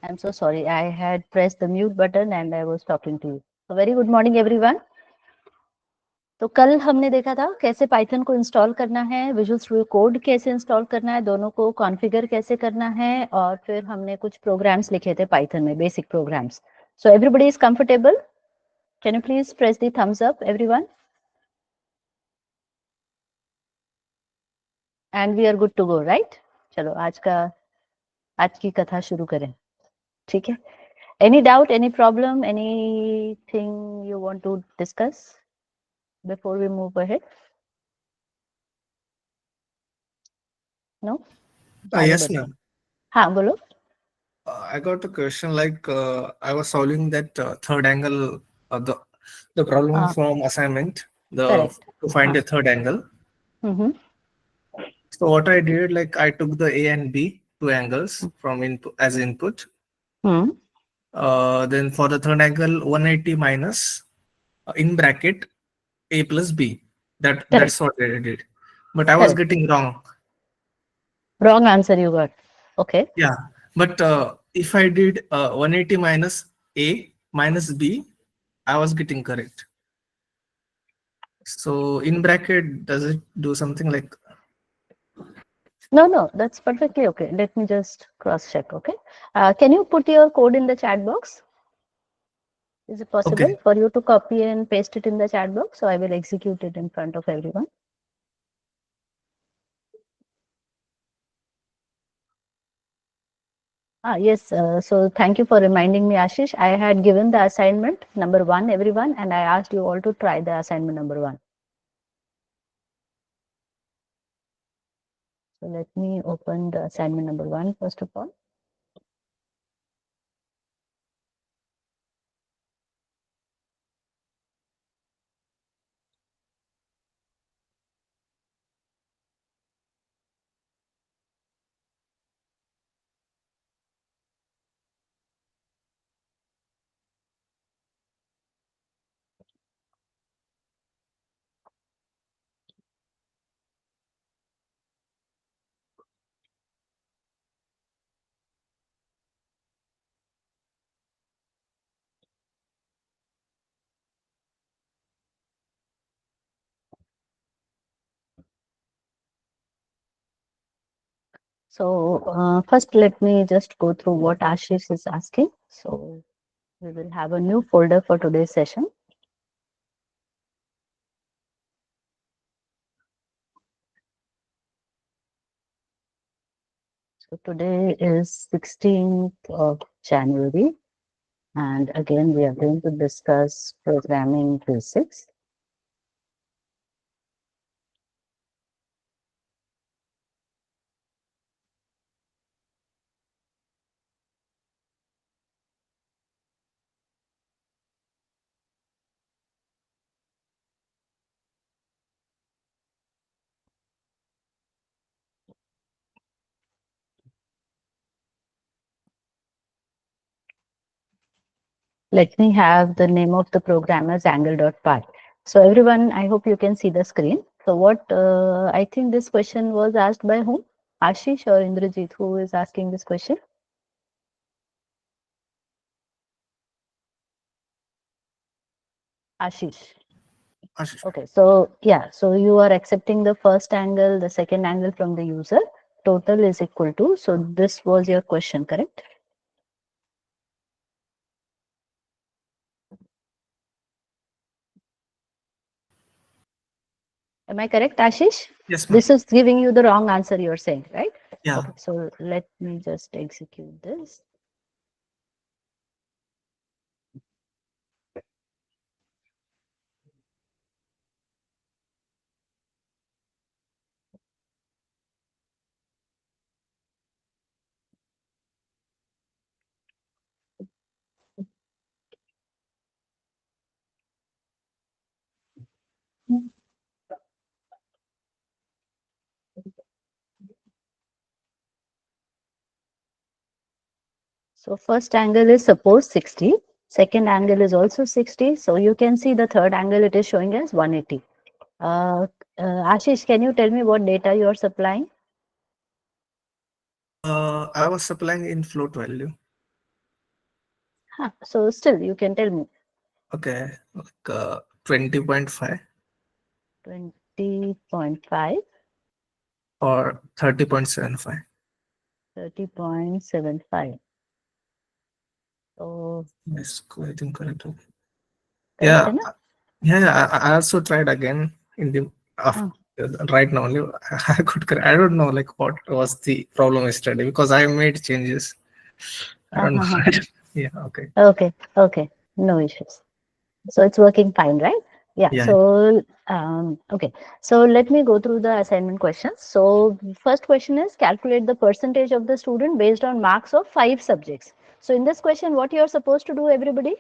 I'm so sorry. I had pressed the mute button and I was talking to you. So very good morning everyone. तो कल हमने देखा था कैसे Python को इंस्टॉल करना है, विजुअल स्टूडियो कोड कैसे इंस्टॉल करना है, दोनों को कॉन्फ़िगर कैसे करना है और फिर हमने कुछ प्रोग्राम्स लिखे थे पाइथन में, basic programs. So everybody is comfortable? Can you please press the thumbs up everyone? And we are good to go, right? चलो आज की कथा शुरू करें. ठीक है. Any doubt, any problem, anything you want to discuss before we move ahead? No? Yes, ma'am. हाँ बोलो. I got a question like I was solving that third angle, the problem हाँ, from assignment, the correct. to find हाँ. a third angle. Mm-hmm. So what I did, like I took the A and B two angles from input as input. Hmm. Then for the third angle, 180 minus in bracket A plus B. Correct. That's what I did, but I was Correct. getting wrong. Wrong answer you got. Okay. Yeah, but if I did 180 minus A minus B, I was getting correct. So in bracket, does it do something like No, that's perfectly okay. Let me just cross check. Okay. Can you put your code in the chat box? Is it possible okay? for you to copy and paste it in the chat box? So I will execute it in front of everyone. Yes. So thank you for reminding me, Ashish. I had given the assignment number 1, everyone, and I asked you all to try the assignment number 1. So let me open the assignment number 1 first of all. So first, let me just go through what Ashish is asking. So we will have a new folder for today's session. So today is 16th of January, and again we are going to discuss programming basics. Let me have the name of the program as angle.py. So everyone, I hope you can see the screen. So what I think this question was asked by whom? Ashish or Indrajit? Who is asking this question? Ashish. Ashish? Okay, so yeah, so you are accepting the first angle, the second angle from the user. Total is equal to. So this was your question, correct? Am I correct, Ashish? Yes, ma'am. This is giving you the wrong answer, you're saying, right? Yeah. Okay, so let me just execute this. So first angle is suppose 60. Second angle is also 60. So you can see the third angle it is showing as 180. Ashish, can you tell me what data you are supplying? I was supplying in float value. So still you can tell me. Okay, like 20.5 20.5, or 30.75. 30.75. So Yes, I think correct. correct है Yeah, ना? yeah. I also tried again in the हाँ, right now only. I could. I don't know like what was the problem yesterday because I made changes. I हाँ, don't हाँ, हाँ. know. Yeah. Okay. Okay, okay, no issues. So it's working fine, right? Yeah. Yeah. So okay. So let me go through the assignment questions. So first question is calculate the percentage of the student based on marks of 5 subjects. So in this question, what you are supposed to do, everybody?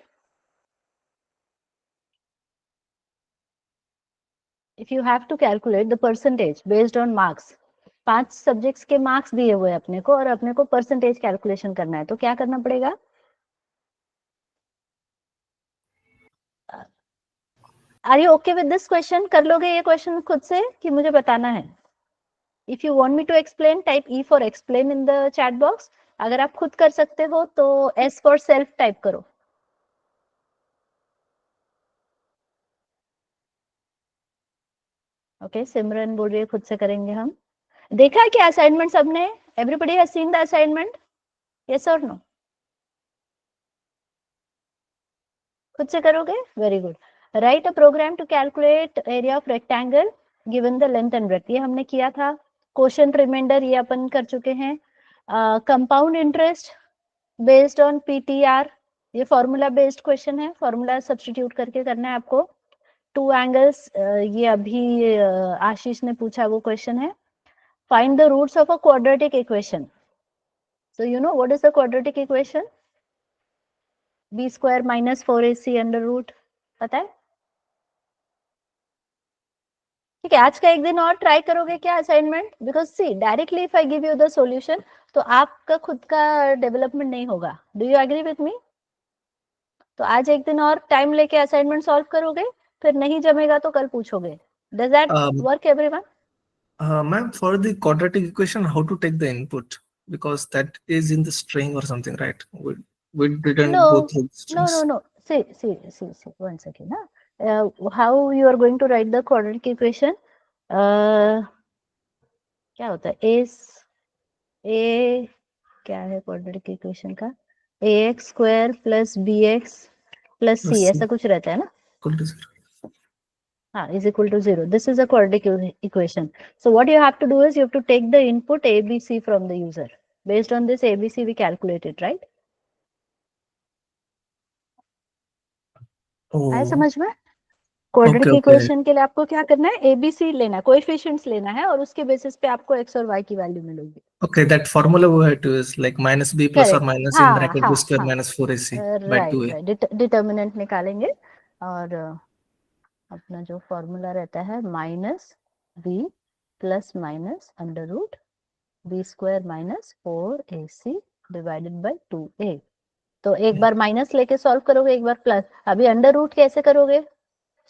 If you have to calculate the percentage based on marks, 5 subjects के marks दिए हुए अपने को और अपने को percentage calculation करना है, तो क्या करना पड़ेगा? Are you okay with this question? कर लोगे ये क्वेश्चन खुद से कि मुझे बताना है? If you want me to explain, type E for explain in the chat box. अगर आप खुद कर सकते हो तो एस फॉर सेल्फ टाइप करो. ओके, सिमरन बोल रही है खुद से करेंगे हम. देखा है क्या असाइनमेंट सबने? Everybody has seen the assignment? Yes और नो? खुद से करोगे? Very good. Write a program to calculate area of rectangle given the length and breadth. ये हमने किया था. क्वोशिएंट रिमाइंडर ये अपन कर चुके हैं. Compound interest based on PTR, ये फॉर्मूला बेस्ड क्वेश्चन है. फॉर्मूला सब्स्टिट्यूट करके करना है आपको. 2 एंगल्स, ये अभी आशीष ने पूछा वो क्वेश्चन है. Find the roots of a quadratic equation. So you know what is the quadratic equation? B square minus 4ac under root. पता है? ठीक है, आज का एक दिन और ट्राई करोगे क्या assignment? Because see directly if I give you the solution तो आपका खुद का डेवलपमेंट नहीं होगा. Do you agree with me? तो आज एक दिन और टाइम लेके असाइनमेंट सॉल्व करोगे, फिर नहीं जमेगा तो कल पूछोगे. Does that work everyone? Ma'am, for the quadratic equation, how to take the input? Because that is in the string or something, right? We didn't go No, through the no, strings. no, no. See. One second. How you are going to write the quadratic equation? क्या होता है? क्या है quadratic equation का? ax square plus bx plus c, ऐसा कुछ रहता है ना? Equal to 0. हाँ, is equal to 0. This is a quadratic equation. So what you have to do is you have to take the input ABC from the user. Based on this ABC we calculate it, right? आया Oh, समझ में? Quadratic okay. Equation के लिए आपको क्या करना है? ABC लेना है, कोएफिशिएंट्स लेना है, और उसके बेसिस पे आपको x और y की वैल्यू मिलेगी. Okay, that formula we had to use like minus b plus or correct. minus in हाँ bracket b हाँ square हाँ, minus 4ac by right 2a. Right. Determinant निकालेंगे और अपना जो फॉर्मूला रहता है minus B plus minus under root B square minus 4ac divided by 2a. तो एक बार माइनस लेके सॉल्व करोगे, एक बार प्लस. अभी अंडर रूट कैसे करोगे?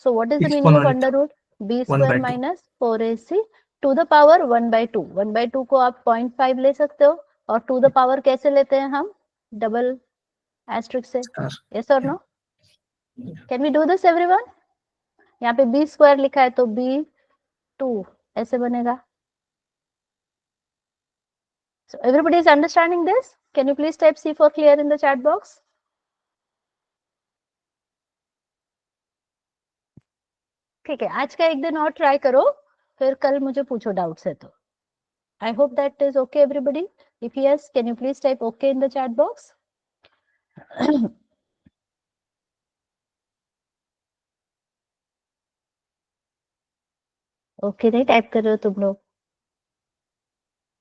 So what is the meaning of Exponent under root? B 1 square by 2. Minus 4ac to the power 1/2. 1/2 को आप 0.5 ले सकते हो, और टू द पावर कैसे लेते हैं हम? डबल एस्ट्रिक से. यस और no? Can we do this everyone? यहाँ पे बी स्क्वायर लिखा है तो b2 ऐसे बनेगा. So everybody is understanding this? Can you please type C for clear in the chat box? ठीक है, आज का एक दिन और ट्राई करो, फिर कल मुझे पूछो डाउट्स है तो. I hope that is okay everybody. If yes, can you please type okay in the chat box? Okay नहीं टाइप कर रहे हो तुम लोग?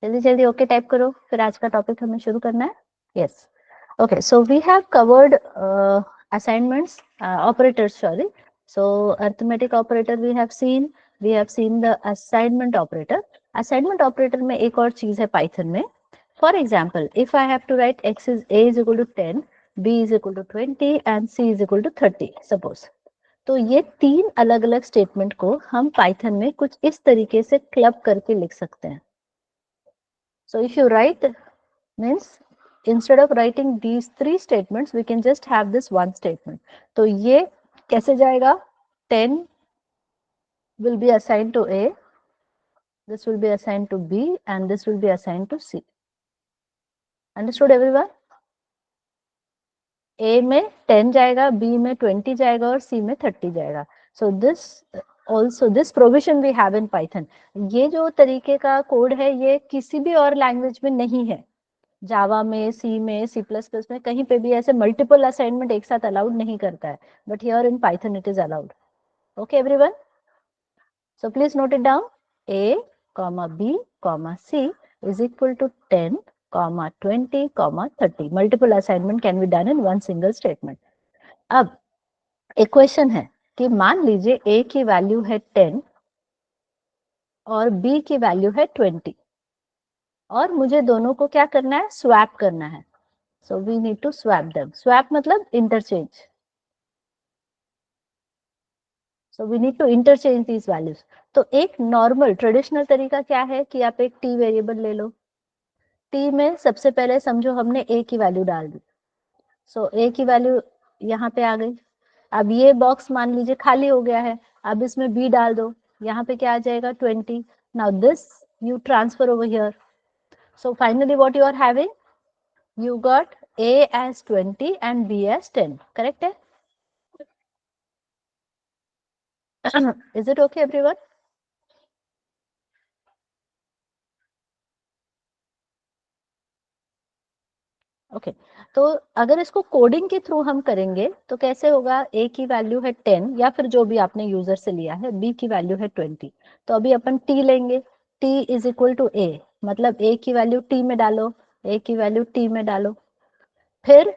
जल्दी जल्दी ओके टाइप करो, फिर आज का टॉपिक हमें शुरू करना है. Yes. Okay, so we have covered assignments, operators, sorry. So arithmetic operator we have seen the assignment operator. Assignment operator में एक और चीज है Python में. For example, if I have to write x is a is equal to 10, b is equal to 20 and c is equal to 30, suppose. तो ये 3 अलग अलग स्टेटमेंट को हम Python में कुछ इस तरीके से क्लब करके लिख सकते हैं. So if you write means instead of writing these three statements, we can just have this one statement. तो ये कैसे जाएगा? 10 will be assigned to A, this will be assigned to B, and this will be assigned to C. Understood everyone? A में 10 जाएगा, B में 20 जाएगा और C में 30 जाएगा. So this also this provision we have in Python. ये जो तरीके का कोड है ये किसी भी और लैंग्वेज में नहीं है. जावा में, सी में, सी प्लस प्लस में कहीं पे भी ऐसे मल्टीपल असाइनमेंट एक साथ अलाउड नहीं करता है, but here in Python it is allowed. Okay everyone, so please note it down. A, B, C is equal to 10, 20, 30. Multiple assignment can be done in one single statement. अब एक question है कि मान लीजिए A की value है 10 और B की वैल्यू है 20 और मुझे दोनों को क्या करना है? स्वैप करना है. So we need to swap them. Swap मतलब interchange. So we need to interchange these values. तो एक normal traditional तरीका क्या है कि आप एक t वेरिएबल ले लो. t में सबसे पहले समझो हमने a की वैल्यू डाल दी. So a की वैल्यू यहाँ पे आ गई. अब ये बॉक्स मान लीजिए खाली हो गया है. अब इसमें b डाल दो. यहाँ पे क्या आ जाएगा? 20. Now this you transfer over here. So finally what you are having? You got a as 20 and b as 10. Correct है? Is it okay everyone? Okay तो अगर इसको कोडिंग के थ्रू हम करेंगे तो कैसे होगा? a की वैल्यू है 10 या फिर जो भी आपने यूजर से लिया है, b की वैल्यू है 20. तो अभी अपन t लेंगे. t is equal to a, मतलब a की वैल्यू t में डालो, a की वैल्यू t में डालो, फिर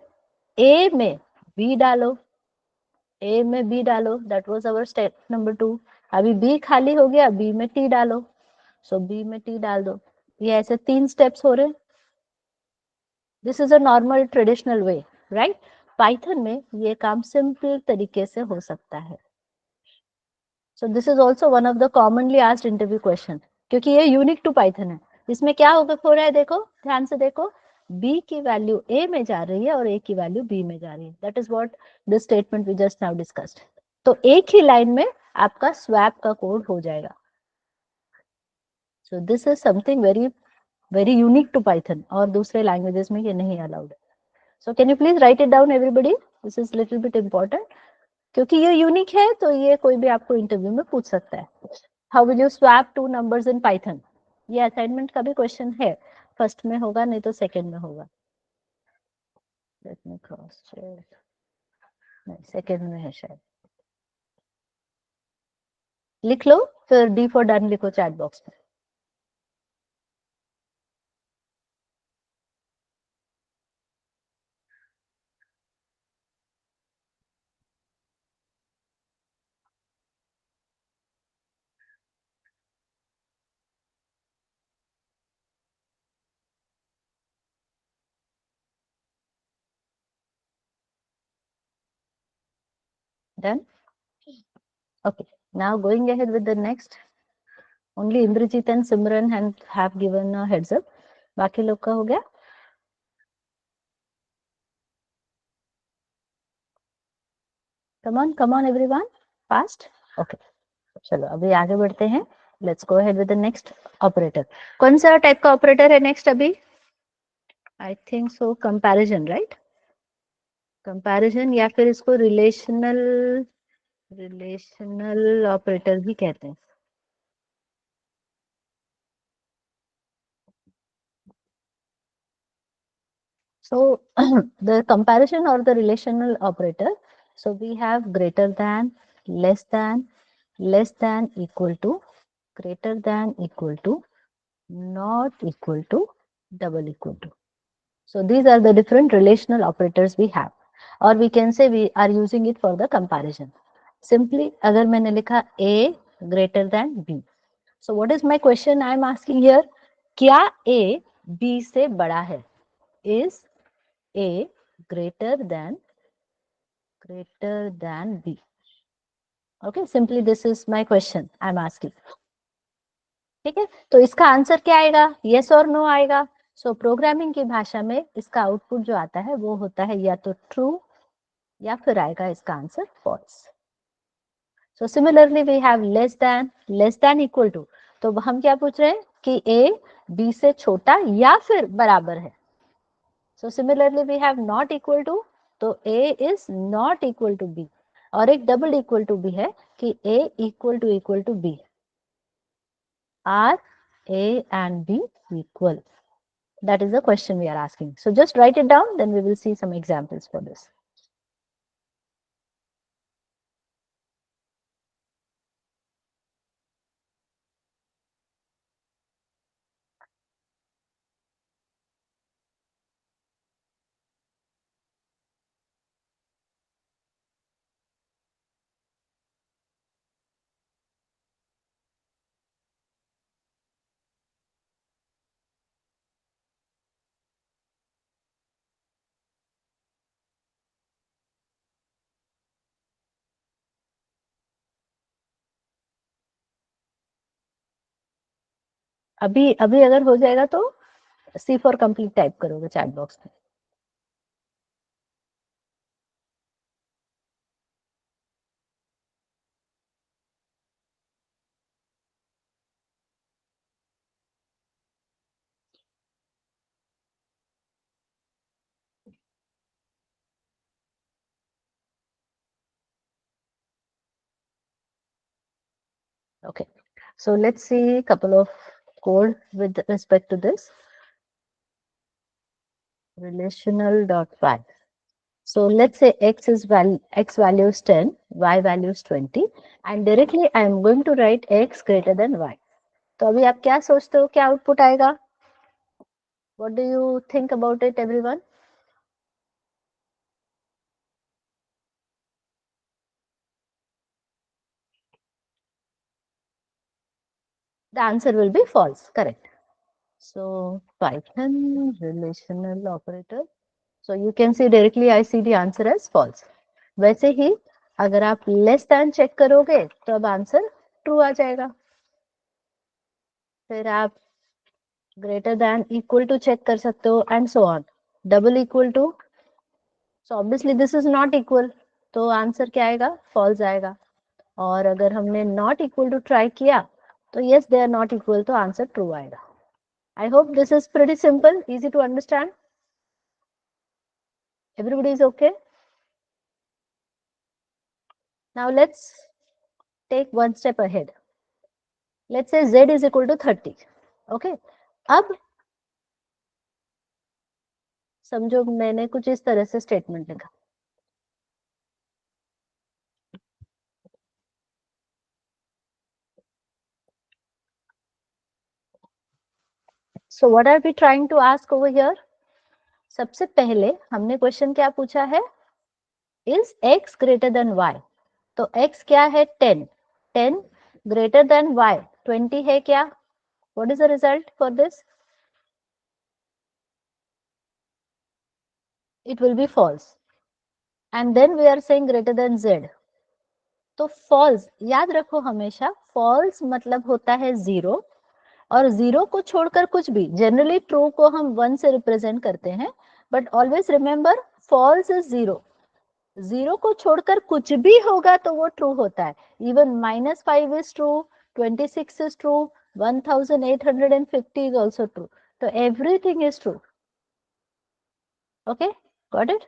a में b डालो, a में b डालो. That was our step number 2. अभी b खाली हो गया, b में t डालो. सो b में t डाल दो. ये ऐसे 3 स्टेप्स हो रहे हैं. This is a normal traditional way, right? Python में ये काम सिंपल तरीके से हो सकता है. So this is also one of the commonly asked interview question, क्योंकि ये यूनिक टू पाइथन है. इसमें क्या हो रहा है? देखो ध्यान से देखो, b की वैल्यू a में जा रही है और a की वैल्यू b में जा रही है. That is what the statement we just now discussed. तो एक ही लाइन में आपका स्वैप का कोड हो जाएगा. So this is something very very unique to Python, और दूसरे लैंग्वेजेस में ये नहीं अलाउड है. So can you please write it down everybody? This is little bit important क्योंकि ये यूनिक है, तो ये कोई भी आपको इंटरव्यू में पूछ सकता है. How will you swap two numbers in Python? ये असाइनमेंट का भी क्वेश्चन है. फर्स्ट में होगा, नहीं तो सेकंड में होगा. Let me cross check. नहीं, सेकंड में है शायद. लिख लो, फिर D for done लिखो चैट बॉक्स में. Done? Okay. Now going ahead with the next. Only Indrajit and Simran have given a heads up. बाकी लोग का हो गया? Come on everyone, fast. Okay. चलो अभी आगे बढ़ते हैं. Let's go ahead with the next operator. कौन सा टाइप का ऑपरेटर है नेक्स्ट अभी? I think so comparison, right? Comparison या फिर इसको रिलेशनल ऑपरेटर भी कहते हैं. So the comparison or the relational operator, so we have greater than, less than, equal to, greater than, equal to, not equal to, double equal to. So these are the different relational operators we have, or we can say we are using it for the comparison. Simply अगर मैंने लिखा A greater than B, so what is my question I am asking here? क्या A B से बड़ा है? Is A greater than B? Okay, simply this is my question I am asking. ठीक है, तो इसका आंसर क्या आएगा? Yes or no आएगा. सो प्रोग्रामिंग की भाषा में इसका आउटपुट जो आता है वो होता है या तो ट्रू या फिर आएगा इसका answer false. So similarly we have less than equal to, तो हम क्या पूछ रहे हैं कि ए बी से छोटा या फिर बराबर है। So similarly we have not equal to, तो A is not equal to B, और एक डबल इक्वल टू भी है कि A equal to B, are A and B equal? That is the question we are asking. So just write it down, then we will see some examples for this. अभी अभी अगर हो जाएगा तो C for complete type करोगे chat box में। Okay, so let's see a couple of code with respect to this. Relational.y. So let's say x value is 10, y value is 20, and directly I am going to write x greater than y. तो अभी आप क्या सोचते हो क्या output आएगा? What do you think about it, everyone? The answer will be false, correct? So Python relational operator. So you can see directly I see the answer as false. वैसे ही अगर आप लेस देन चेक करोगे तो अब answer true आ जाएगा। फिर आप greater than equal to check कर सकते हो and so on. Double equal to, so obviously this is not equal, तो आंसर क्या आएगा? फॉल्स आएगा। और अगर हमने नॉट इक्वल टू ट्राई किया तो yes they are not equal, तो आंसर ट्रू आएगा। I hope this is pretty simple, easy to understand. Everybody is okay? Now let's take one step ahead. Let's say z is equal to 30. Okay. अब समझो मैंने कुछ इस तरह से statement लिखा। So what are we trying to ask over here? सबसे पहले हमने क्वेश्चन क्या पूछा है? Is x greater than y? तो x क्या है? 10. 10 greater than y 20 है क्या? What is the result for this? It will be false. And then we are saying greater than z. तो फॉल्स याद रखो हमेशा, फॉल्स मतलब होता है जीरो, और जीरो को छोड़कर कुछ भी, जनरली ट्रू को हम 1 से रिप्रेजेंट करते हैं, but always remember false is zero. Zero को छोड़कर कुछ भी होगा तो वो ट्रू होता है। Even -5 is true, 26 is true, 1850 is also true, तो everything is true. Okay, got it?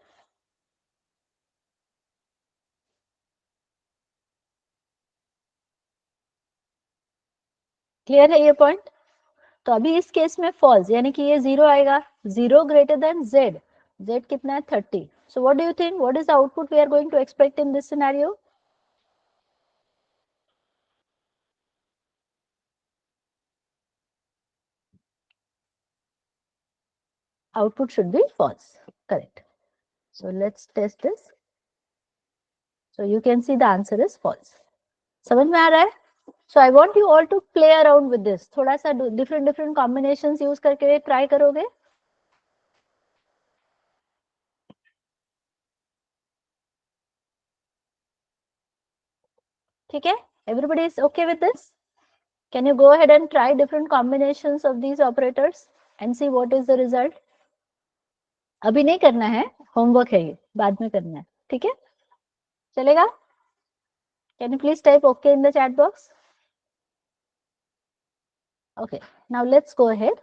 Clear है ये पॉइंट? तो अभी इस केस में फॉल्स यानी कि ये जीरो आएगा। Zero greater than z, z कितना है? 30। So what do you think, what is the output we are going to expect in this scenario? Output should be false, correct? So let's test this. So you can see the answer is false. समझ में आ रहा है? So I want you all to play around with this. थोड़ा सा different combinations use करके try करोगे? ठीक है? Everybody is okay with this? Can you go ahead and try different combinations of these operators? And see what is the result. अभी नहीं करना है, होमवर्क है ये, बाद में करना है. ठीक है, चलेगा. Can you please type okay in the chat box. Okay, now let's go ahead.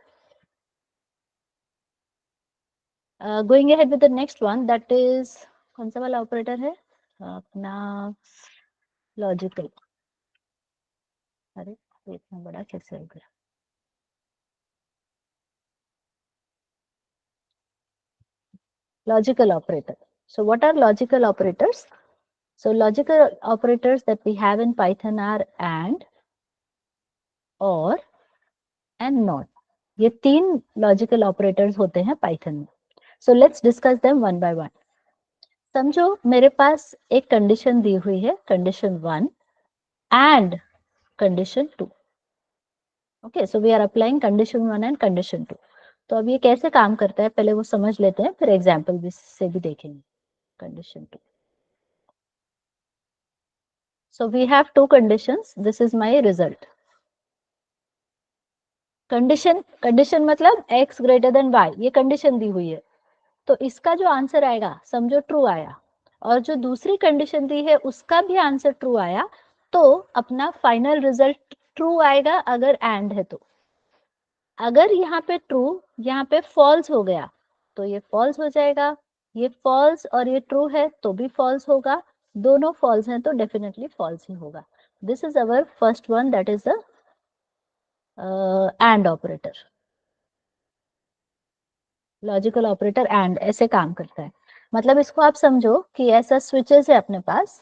Going ahead with the next one, that is कौन सा वाला ऑपरेटर है अपना, लॉजिकल. अरे ये इतना बड़ा कैसे हो गया. Logical operator. So what are logical operators? So logical operators that we have in Python are and, or and not. ये तीन logical operators होते हैं Python में. So let's discuss them one by one. समझो मेरे पास एक कंडीशन दी हुई है, condition 1 and condition 2. Okay, so we are applying condition 1 and condition 2. तो अब ये कैसे काम करता है पहले वो समझ लेते हैं, फिर एग्जाम्पल भी से भी देखेंगे. Condition 2. So we have two conditions. This is my result. Condition मतलब x ग्रेटर देन y, ये कंडीशन दी हुई है. तो इसका जो आंसर आएगा समझो ट्रू आया, और जो दूसरी कंडीशन दी है उसका भी आंसर ट्रू आया, तो अपना फाइनल रिजल्ट ट्रू आएगा अगर एंड है तो. अगर यहाँ पे ट्रू, यहाँ पे फॉल्स हो गया तो ये फॉल्स हो जाएगा. ये फॉल्स और ये ट्रू है तो भी फॉल्स होगा. दोनों फॉल्स हैं तो डेफिनेटली फॉल्स ही होगा. This is our first one, that is the end operator. Logical operator and ऐसे काम करता है. मतलब इसको आप समझो कि ऐसा स्विचेस है अपने पास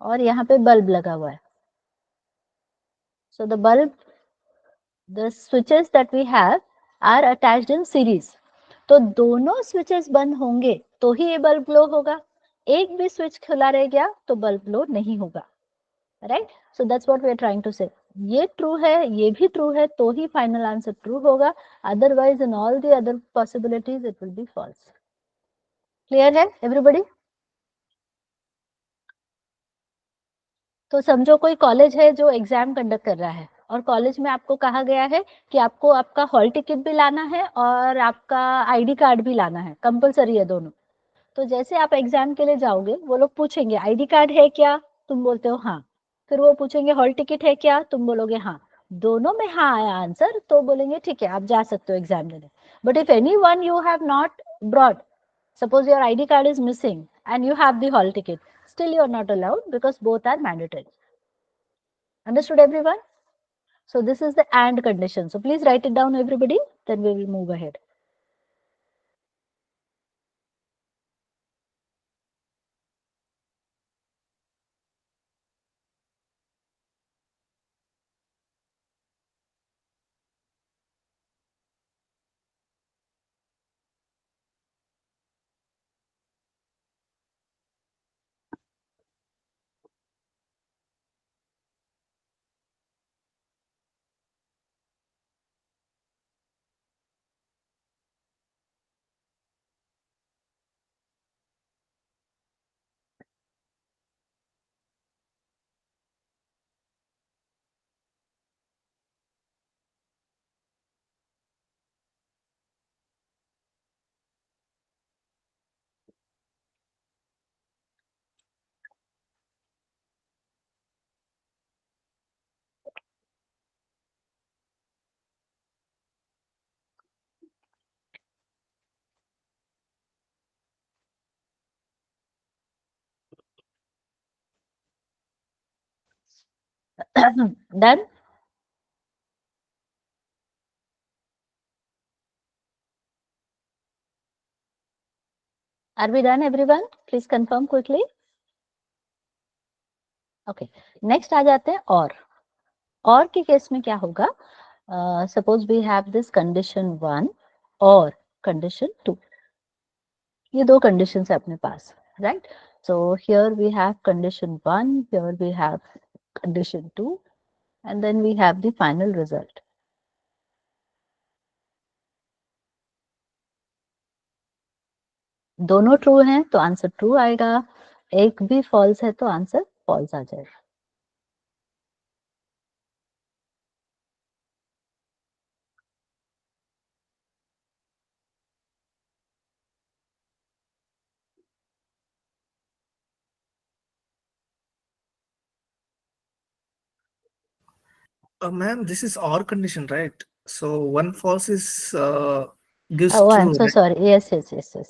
और यहाँ पे बल्ब लगा हुआ है. So the bulb, the switches that we have are attached in series. तो दोनों स्विचेस बंद होंगे तो ही ये बल्ब ग्लो होगा. एक भी स्विच खुला रह गया तो बल्ब ग्लो नहीं होगा. Right, so that's what we are trying to say. ये ट्रू है, ये भी ट्रू है तो ही फाइनल आंसर ट्रू होगा. Otherwise in all the other possibilities it will be false. Clear है एवरीबॉडी. तो समझो कोई कॉलेज है जो एग्जाम कंडक्ट कर रहा है, और कॉलेज में आपको कहा गया है कि आपको आपका हॉल टिकट भी लाना है और आपका आईडी कार्ड भी लाना है, कंपलसरी है दोनों. तो जैसे आप एग्जाम के लिए जाओगे वो लोग पूछेंगे आईडी कार्ड है क्या, तुम बोलते हो हाँ. फिर वो पूछेंगे हॉल टिकट है क्या, तुम बोलोगे हाँ. दोनों में हाँ आया आंसर तो बोलेंगे ठीक है आप जा सकते हो एग्जाम देने. But if any one you have not brought, suppose your ID card is missing and you have the hall ticket, still you are not allowed because both are mandatory. Understood everyone? So this is the and condition. So please write it down everybody, then we will move ahead. Done? Are we done everyone? Please confirm quickly. Okay. Next आ जाते हैं और के case में क्या होगा. Suppose we have this condition 1 और condition 2. ये दो conditions है अपने पास, right? So here we have condition 1, here we have condition 2, and then we have the final result. दोनों ट्रू हैं तो आंसर ट्रू आएगा, एक भी फॉल्स है तो आंसर फॉल्स आ जाएगा. Ma'am, this is OR condition, right? So one false is gives Oh, I'm true, so right? sorry. Yes.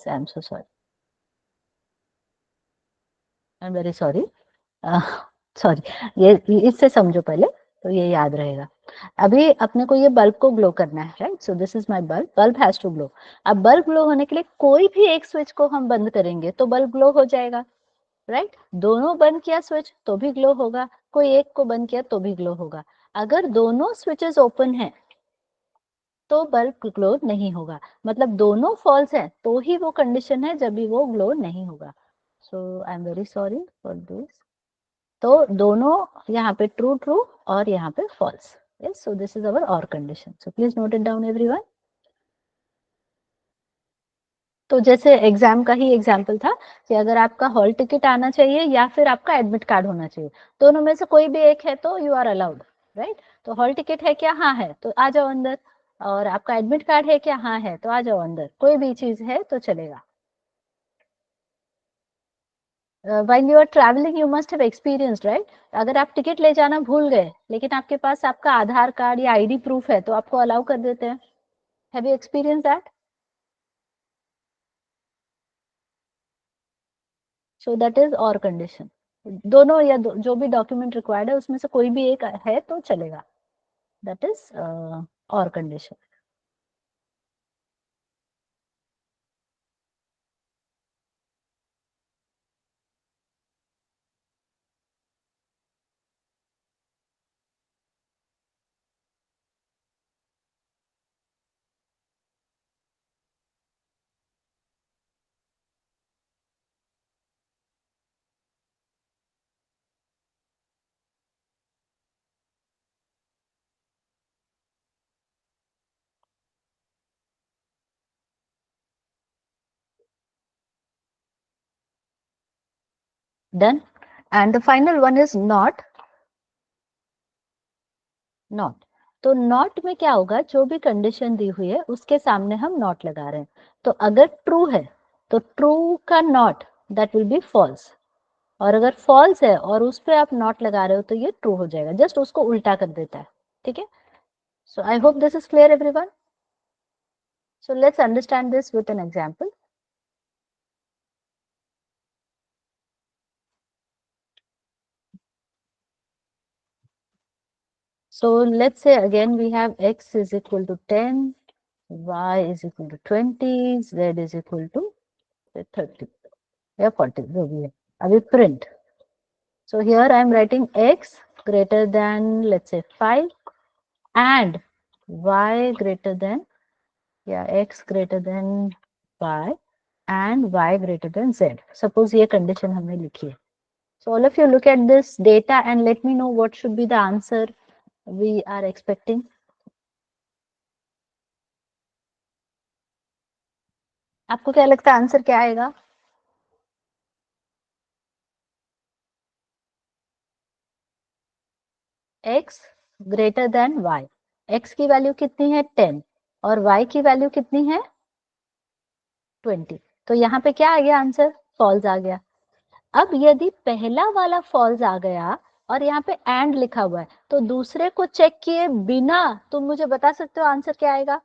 I'm so sorry. I'm very sorry. Sorry, ये इससे समझो पहले, तो ये याद रहेगा। अभी अपने को ये बल्ब को ग्लो करना है, right? So this is my bulb, bulb has to glow. अब बल्ब ग्लो होने के लिए कोई भी एक स्विच को हम बंद करेंगे तो बल्ब ग्लो हो जाएगा, राइट? दोनों बंद किया स्विच तो भी ग्लो होगा, कोई एक को बंद किया तो भी ग्लो होगा। अगर दोनों स्विचेस ओपन है तो बल्ब ग्लो नहीं होगा, मतलब दोनों फॉल्स है तो ही वो कंडीशन है, जब भी वो ग्लो नहीं होगा। So I am very sorry for this. तो दोनों यहाँ पे ट्रू ट्रू और यहाँ पे false. Yes, so this is our or condition. So please note it down everyone. तो जैसे एग्जाम का ही एग्जाम्पल था कि अगर आपका हॉल टिकट आना चाहिए या फिर आपका एडमिट कार्ड होना चाहिए, दोनों में से कोई भी एक है तो यू आर अलाउड, राइट? तो हॉल टिकट है क्या? हाँ है, तो आ जाओ अंदर। और आपका एडमिट कार्ड है क्या? हाँ है, तो आ जाओ अंदर। कोई भी चीज है तो चलेगा। While you are travelling you must have experienced, right? अगर आप टिकट ले जाना भूल गए लेकिन आपके पास आपका आधार कार्ड या आईडी प्रूफ है तो आपको अलाउ कर देते हैं। Have you experience that? So that is और कंडीशन। दोनों या जो भी डॉक्यूमेंट रिक्वायर्ड है उसमें से कोई भी एक है तो चलेगा, दैट इज और condition. Done. And the final one is not. Not, तो नॉट में क्या होगा, जो भी कंडीशन दी हुई है उसके सामने हम नॉट लगा रहे हैं। तो अगर ट्रू है तो ट्रू का not that will be false, और अगर फॉल्स है और उस पे आप नॉट लगा रहे हो तो ये ट्रू हो जाएगा, जस्ट उसको उल्टा कर देता है। ठीक है? So I hope this is clear everyone. So let's understand this with an example. So let's say again we have x is equal to 10, y is equal to 20, z is equal to 30 या 40, जो भी है। अभी print. So here I am writing x greater than let's say 5 and y greater than, yeah, x greater than y and y greater than z. Suppose ये condition हमने लिखी है. So all of you look at this data and let me know what should be the answer we are expecting. आपको क्या लगता है answer क्या आएगा? x greater than y। x की वैल्यू कितनी है? 10 और y की वैल्यू कितनी है? 20। तो यहाँ पे क्या आ गया आंसर? फॉल्स आ गया। अब यदि पहला वाला फॉल्स आ गया और यहाँ पे एंड लिखा हुआ है तो दूसरे को चेक किए बिना तुम मुझे बता सकते हो आंसर क्या आएगा?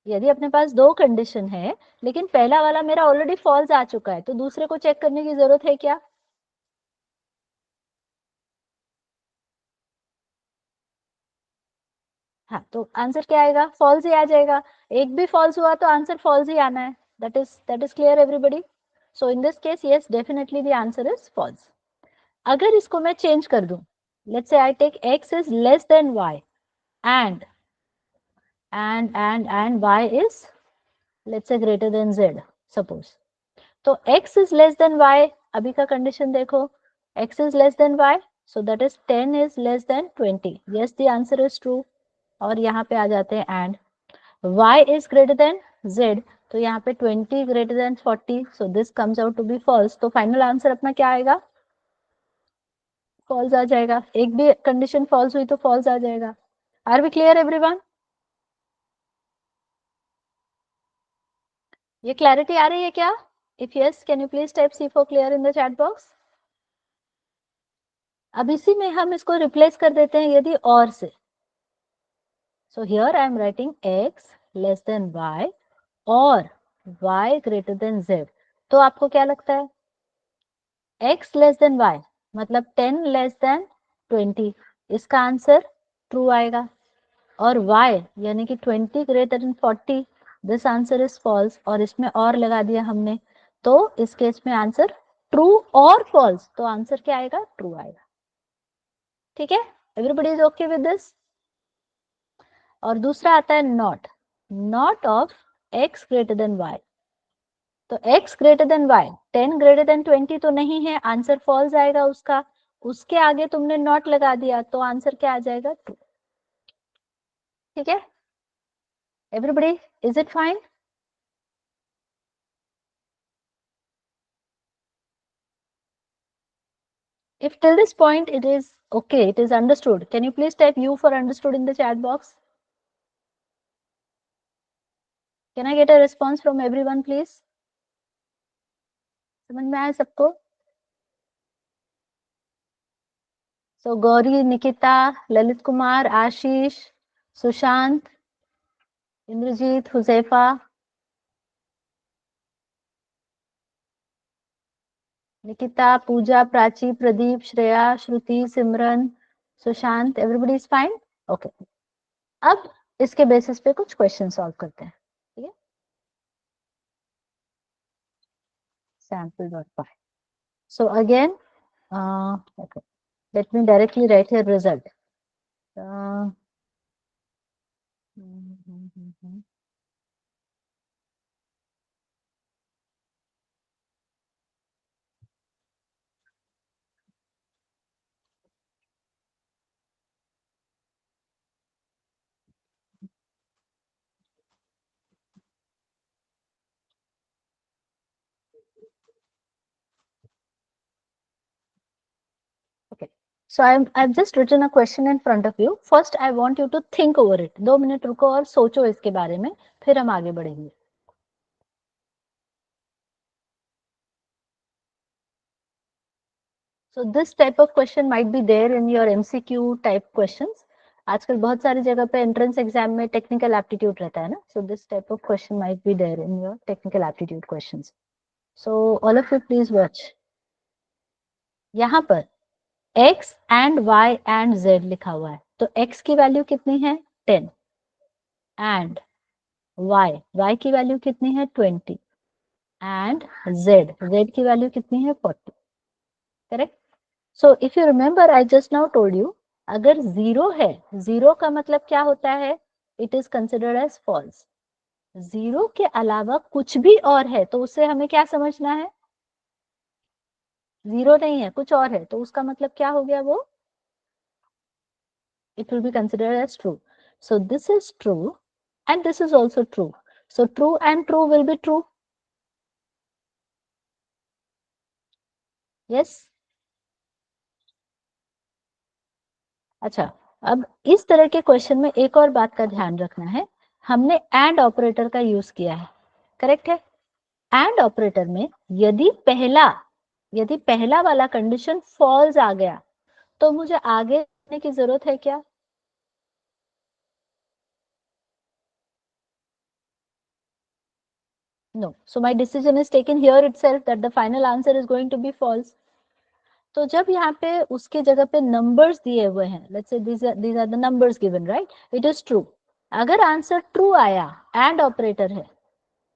यदि अपने पास दो कंडीशन है लेकिन पहला वाला मेरा ऑलरेडी फॉल्स आ चुका है तो दूसरे को चेक करने की जरूरत है क्या? हाँ, तो आंसर क्या आएगा? फॉल्स ही आ जाएगा। एक भी फॉल्स हुआ तो आंसर फॉल्स ही आना है। That is clear everybody. So in this case yes, definitely the answer is false. अगर इसको मैं चेंज कर दूं, let's say I take x is less than y and y is let's say greater than z, suppose. तो x is less than y, अभी का condition देखो, x is less than y, so that is 10 is less than 20। Yes, the answer is true. और यहाँ पे आ जाते हैं and y is greater than z, तो यहाँ पे 20 greater than 40, so this comes out to be false। तो final answer अपना क्या आएगा? फॉल्स आ जाएगा। एक भी कंडीशन फॉल्स हुई तो फॉल्स आ जाएगा। Are we clear everyone? ये क्लैरिटी आ रही है क्या? If yes, can you please type C4 clear in the chat box? अब इसी में हम इसको रिप्लेस कर देते हैं यदि और से. So here I am writing x less than y और y greater than z. तो आपको क्या लगता है? x less than y मतलब 10 less than 20. इसका आंसर ट्रू आएगा. और y यानी कि 20 greater than 40. This answer is false. और इसमें और लगा दिया हमने, तो इस केस में आंसर ट्रू और फॉल्स. तो आंसर क्या आएगा? ट्रू आएगा. ठीक है, everybody is okay with this. और दूसरा आता है not. Not of x greater than y. तो x greater than y 10 greater than 20 तो नहीं है, आंसर फॉल्स आएगा उसका. उसके आगे तुमने नॉट लगा दिया तो आंसर क्या आ जाएगा? ट्रू. ठीक है, everybody is it fine? If till this point it is okay, it is understood, can you please type U for understood in the chat box? Can I get a response from everyone please? समझ में आया सबको? So Gauri, Nikita, Lalit Kumar, Ashish, Sushant, Indrajeet, Huzaifa, Nikita, Pooja, Prachi, Pradeep, Shreya, Shruti, Simran, Sushant, everybody is fine? Okay. अब इसके basis पे कुछ question solve करते हैं. ठीक है, sample.py. So again, okay, let me directly write here result. Okay, so I've just written a question in front of you. First I want you to think over it. 2 minute रुको और सोचो इसके बारे में, फिर हम आगे बढ़ेंगे. So this type of question might be there in your MCQ type questions. आजकल बहुत सारी जगह पे एंट्रेंस एग्जाम में टेक्निकल एप्टीट्यूड रहता है ना. So this type of question might be there in your technical aptitude questions. So all of you please watch. यहाँ पर x and y and z लिखा हुआ है. तो x की वैल्यू कितनी है? 10. and y की वैल्यू कितनी है? 20. and z की वैल्यू कितनी है? 40. Correct. So if you remember I just now told you, अगर 0 है, 0 का मतलब क्या होता है? It is considered as false. 0 के अलावा कुछ भी और है तो उससे हमें क्या समझना है? 0 नहीं है, कुछ और है, तो उसका मतलब क्या हो गया? वो it will be considered as true. So this is true and this is also true. So true and true will be true. Yes. अच्छा, अब इस तरह के क्वेश्चन में एक और बात का ध्यान रखना है. हमने एंड ऑपरेटर का यूज किया है, करेक्ट है? एंड ऑपरेटर में यदि पहला वाला कंडीशन फॉल्स आ गया तो मुझे आगे जाने की जरूरत है क्या? No. So my decision is taken here itself that the final answer is going to be false. तो जब यहाँ पे उसके जगह पे नंबर्स दिए हुए हैं, let's say these are the numbers given, right? It is true. अगर आंसर ट्रू आया, एंड ऑपरेटर है,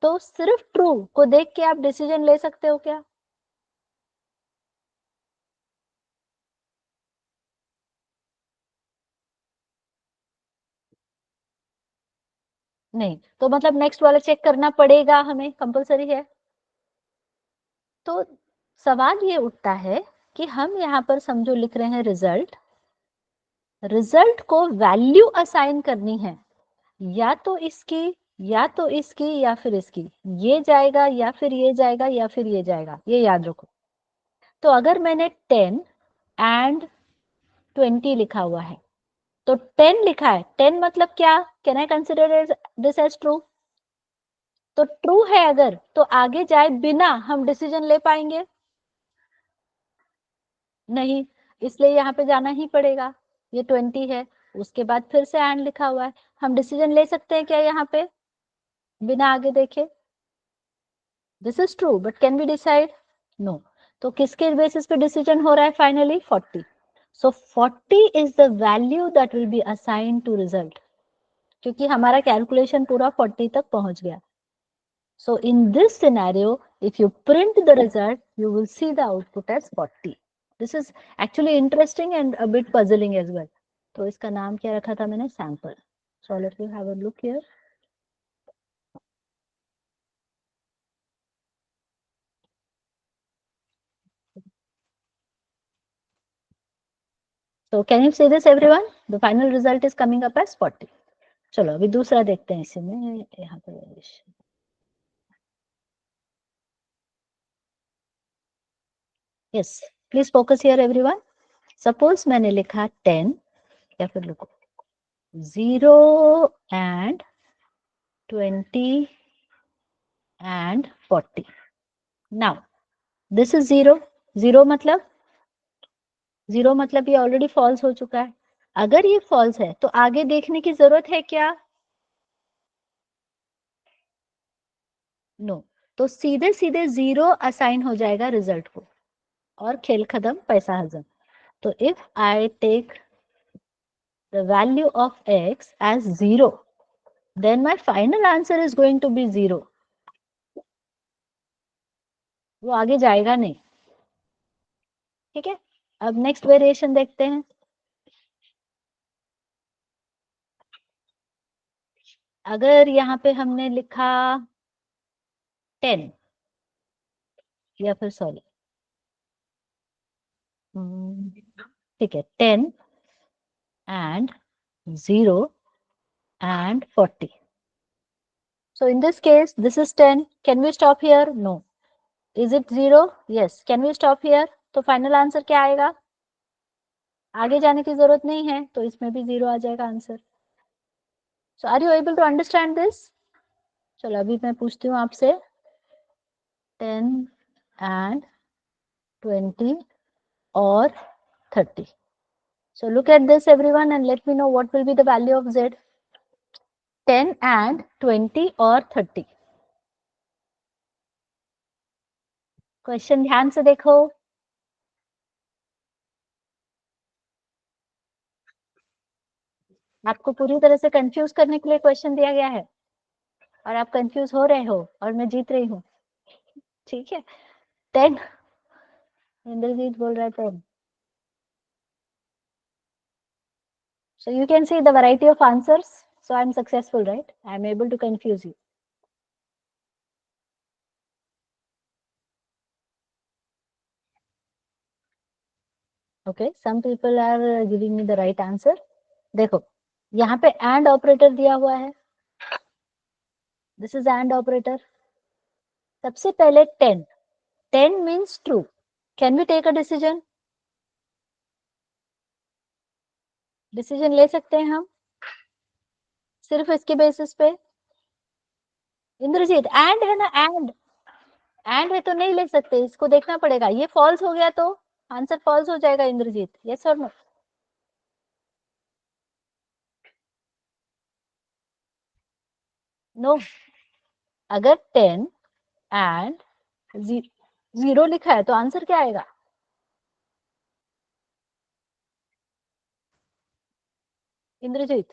तो सिर्फ ट्रू को देख के आप डिसीजन ले सकते हो क्या? नहीं. तो मतलब नेक्स्ट वाला चेक करना पड़ेगा हमें, कंपलसरी है. तो सवाल ये उठता है कि हम यहाँ पर समझो लिख रहे हैं रिजल्ट. रिजल्ट को वैल्यू असाइन करनी है, या तो इसकी या फिर इसकी. ये जाएगा या फिर ये जाएगा या फिर ये जाएगा, ये याद रखो. तो अगर मैंने 10 and 20 लिखा हुआ है, तो 10 लिखा है, 10 मतलब क्या? Can I consider this as true? तो ट्रू है अगर, तो आगे जाए बिना हम डिसीजन ले पाएंगे? नहीं. इसलिए यहाँ पे जाना ही पड़ेगा। ये 20 है, उसके बाद फिर से एंड लिखा हुआ है। हम डिसीजन ले सकते हैं क्या यहाँ पे बिना आगे देखे? This is true, but can we decide? No. तो किसके बेसिस पे डिसीजन हो रहा है finally? 40। So 40 is the value that will be assign to result, क्योंकि हमारा कैलकुलेशन पूरा 40 तक पहुंच गया। So in this scenario, if you print the result, you will see the output as 40. This is actually interesting and a bit puzzling as well. तो इसका नाम क्या रखा था मैंने? Sample. So let me have a look here. So can you see this everyone? The final result is coming up as 40. चलो अभी दूसरा देखते हैं इसी में, यहाँ पे yes, please focus here everyone. Suppose मैंने लिखा 10 या फिर लिखो 0 and 20 and 40. Now this is 0. 0 मतलब ये ऑलरेडी फॉल्स हो चुका है। अगर ये फॉल्स है तो आगे देखने की जरूरत है क्या? नो। तो सीधे सीधे 0 असाइन हो जाएगा रिजल्ट को और खेल खत्म, पैसा हजम। तो if I take the value of x as 0, then my final answer is going to be 0. वो आगे जाएगा नहीं। ठीक है, अब नेक्स्ट वेरिएशन देखते हैं। अगर यहाँ पे हमने लिखा 10 या फिर सॉरी, ठीक है, 10 and 0 and 40. So in this case, this is 10. Can we stop here? No. Is it 0? Yes. Can we stop here? तो फाइनल आंसर क्या आएगा? आगे जाने की जरूरत नहीं है, तो इसमें भी 0 आ जाएगा answer. So are you able to understand this? चलो अभी मैं पूछती हूँ आपसे, 10 and 20 or 30. So look at this everyone and let me know what will be the value of z. 10 and 20 or 30. Question ध्यान से देखो। आपको पूरी तरह से कंफ्यूज करने के लिए क्वेश्चन दिया गया है और आप कंफ्यूज हो रहे हो और मैं जीत रही हूँ। ठीक है, 10, इंद्रजीत बोल रहा है 10। So you can see the variety of answers. So I'm successful, right? I'm able to confuse you. Okay, some people are giving me the right answer. देखो यहाँ पे and operator दिया हुआ है, this is and operator. सबसे पहले 10, 10 means true. Can we take a decision? Decision ले सकते हैं हम सिर्फ इसके बेसिस पे। इंद्रजीत एंड है ना, एंड है तो नहीं ले सकते, इसको देखना पड़ेगा। ये फॉल्स हो गया तो आंसर फॉल्स हो जाएगा इंद्रजीत, यस और नो? नो। अगर 10 एंड 0 लिखा है तो आंसर क्या आएगा? इंद्रजीत,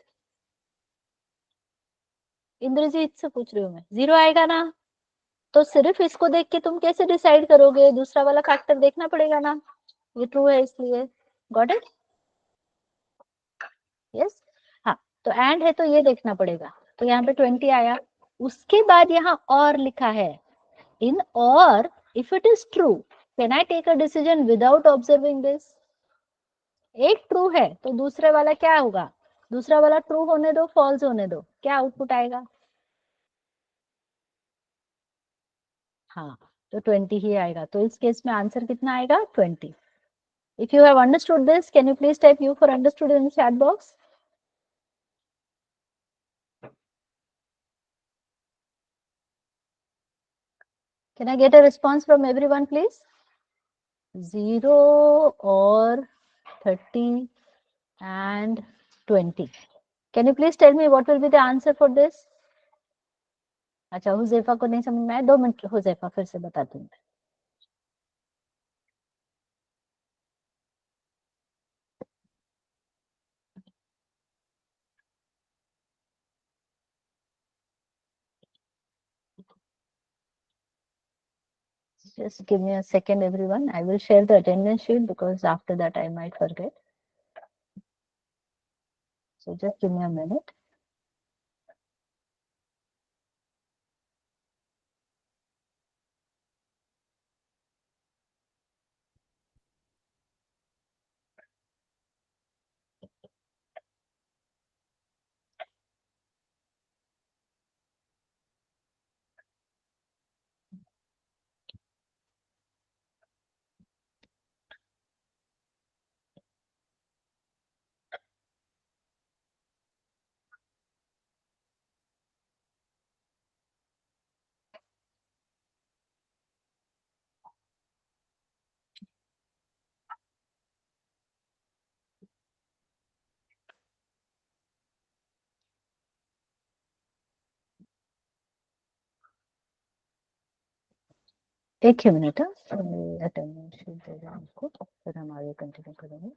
इंद्रजीत से पूछ रही हूँ मैं, 0 आएगा ना? तो सिर्फ इसको देख के तुम कैसे डिसाइड करोगे? दूसरा वाला फैक्टर देखना पड़ेगा ना, ये ट्रू है इसलिए। Got it? यस। हाँ, तो एंड है तो ये देखना पड़ेगा, तो यहाँ पे 20 आया। उसके बाद यहाँ और लिखा है, इन और if it is true can I take a decision without observing this? एक ट्रू है तो दूसरे वाला क्या होगा? दूसरा वाला ट्रू होने दो, फॉल्स होने दो, क्या आउटपुट आएगा? हाँ, तो 20 ही आएगा। तो इस केस में आंसर कितना आएगा? 20। If you have understood this, can you please type you for understood in chat box? Can I get a response from everyone, please? 0 or 30 and 20. Can you please tell me what will be the answer for this? अच्छा, हुजैफा को नहीं समझ में आया, 2 minute Huzaifa फिर से बताती हूँ. Just give me a second, everyone. I will share the attendance sheet because after that I might forget. So just give me a minute. एक ही मिनट, अटेंडेंस शीट दे रहा हूँ आपको, फिर हम आगे कंटिन्यू करेंगे.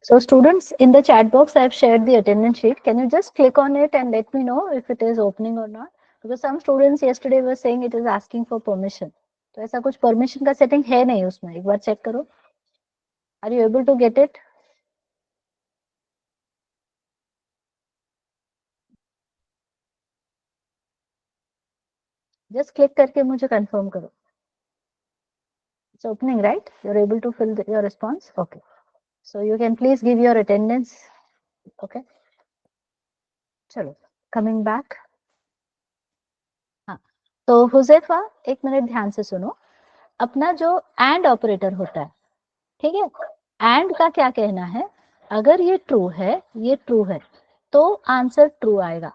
So students, in the chat box, I have shared the attendance sheet. Can you just click on it and let me know if it is opening or not? Because some students yesterday were saying it is asking for permission. तो ऐसा कुछ permission का setting है नहीं उसमें, एक बार check करो. Are you able to get it? Just click करके मुझे confirm करो. It's opening, right? You're able to fill your response? Okay. So you can please give your attendance. Okay. चलो, coming back. हाँ, तो हुजैफा एक मिनट ध्यान से सुनो. अपना जो एंड ऑपरेटर होता है, ठीक है, एंड का क्या कहना है, अगर ये ट्रू है, ये ट्रू है, तो आंसर ट्रू आएगा.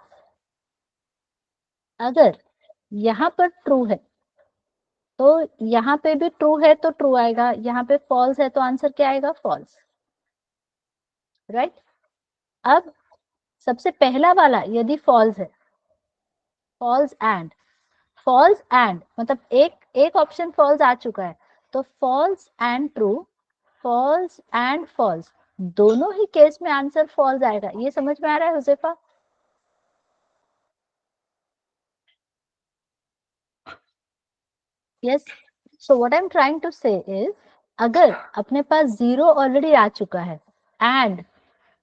अगर यहाँ पर ट्रू है तो यहाँ पे भी ट्रू है तो ट्रू आएगा, यहाँ पे फॉल्स है तो आंसर क्या आएगा, फॉल्स. राइट. अब सबसे पहला वाला यदि फॉल्स है, फॉल्स एंड मतलब एक ऑप्शन फॉल्स आ चुका है, तो false and true, false and false, दोनों ही केस में आंसर फॉल्स आएगा. ये समझ में आ रहा है Huzaifa? Yes. So what I am trying to say is, अगर अपने पास 0 ऑलरेडी आ चुका है एंड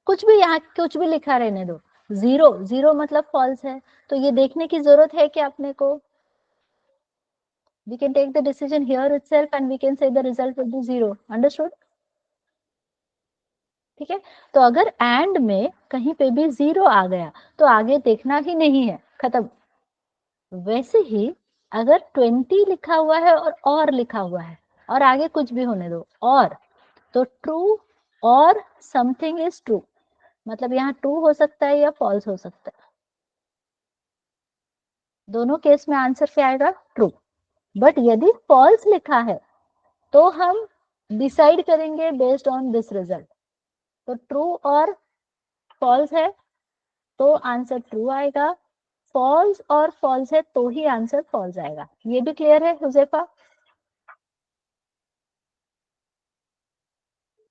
कुछ भी यहाँ कुछ भी लिखा रहने दो, 0 मतलब फॉल्स है, तो ये देखने की जरूरत है कि अपने को, we can take the decision here itself and we can say the result will be 0. Understood? ठीक है. तो अगर एंड में कहीं पे भी 0 आ गया तो आगे देखना ही नहीं है, खत्म. वैसे ही अगर 20 लिखा हुआ है और लिखा हुआ है और आगे कुछ भी होने दो और, तो ट्रू और समथिंग इज ट्रू, मतलब यहाँ ट्रू हो सकता है या फॉल्स हो सकता है. दोनों केस में आंसर क्या आएगा, ट्रू. बट यदि फॉल्स लिखा है तो हम डिसाइड करेंगे बेस्ड ऑन दिस रिजल्ट. तो ट्रू और फॉल्स है तो आंसर ट्रू आएगा, फॉल्स और फॉल्स है तो ही आंसर फॉल्स आएगा. ये भी क्लियर है हुजैफा?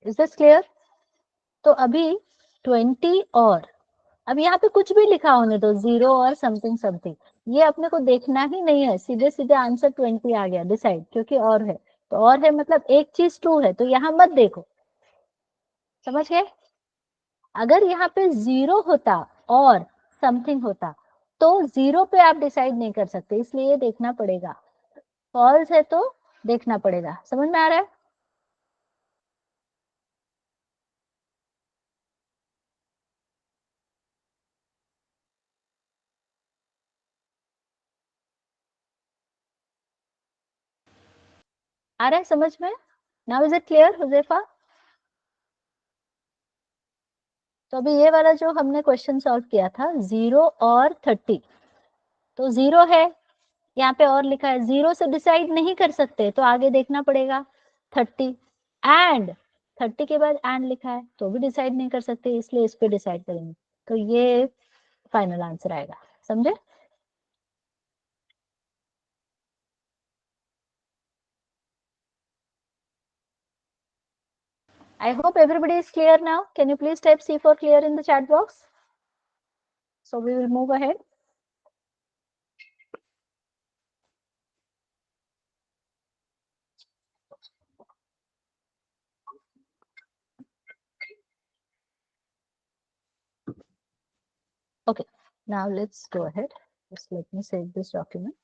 Is this clear? तो अभी 20 और, अब यहाँ पे कुछ भी लिखा होने दो, 0 और समथिंग समथिंग, ये अपने को देखना ही नहीं है, सीधे सीधे आंसर 20 आ गया डिसाइड, क्योंकि और है तो और है मतलब एक चीज ट्रू है, तो यहाँ मत देखो. समझ गए? अगर यहाँ पे 0 होता और समथिंग होता तो 0 पे आप डिसाइड नहीं कर सकते, इसलिए देखना पड़ेगा. फॉल्स है तो देखना पड़ेगा. समझ में आ रहा है? आ रहा है समझ में? Now is it clear Huzaifa? तो अभी ये वाला जो हमने क्वेश्चन सॉल्व किया था 0 और 30, तो 0 है यहाँ पे और लिखा है, 0 से डिसाइड नहीं कर सकते तो आगे देखना पड़ेगा 30, एंड 30 के बाद एंड लिखा है तो भी डिसाइड नहीं कर सकते, इसलिए इस पे डिसाइड करेंगे, तो ये फाइनल आंसर आएगा, समझे? I hope everybody is clear now. Can you please type C for clear in the chat box? So we will move ahead. Okay, now let's go ahead. Just let me save this document.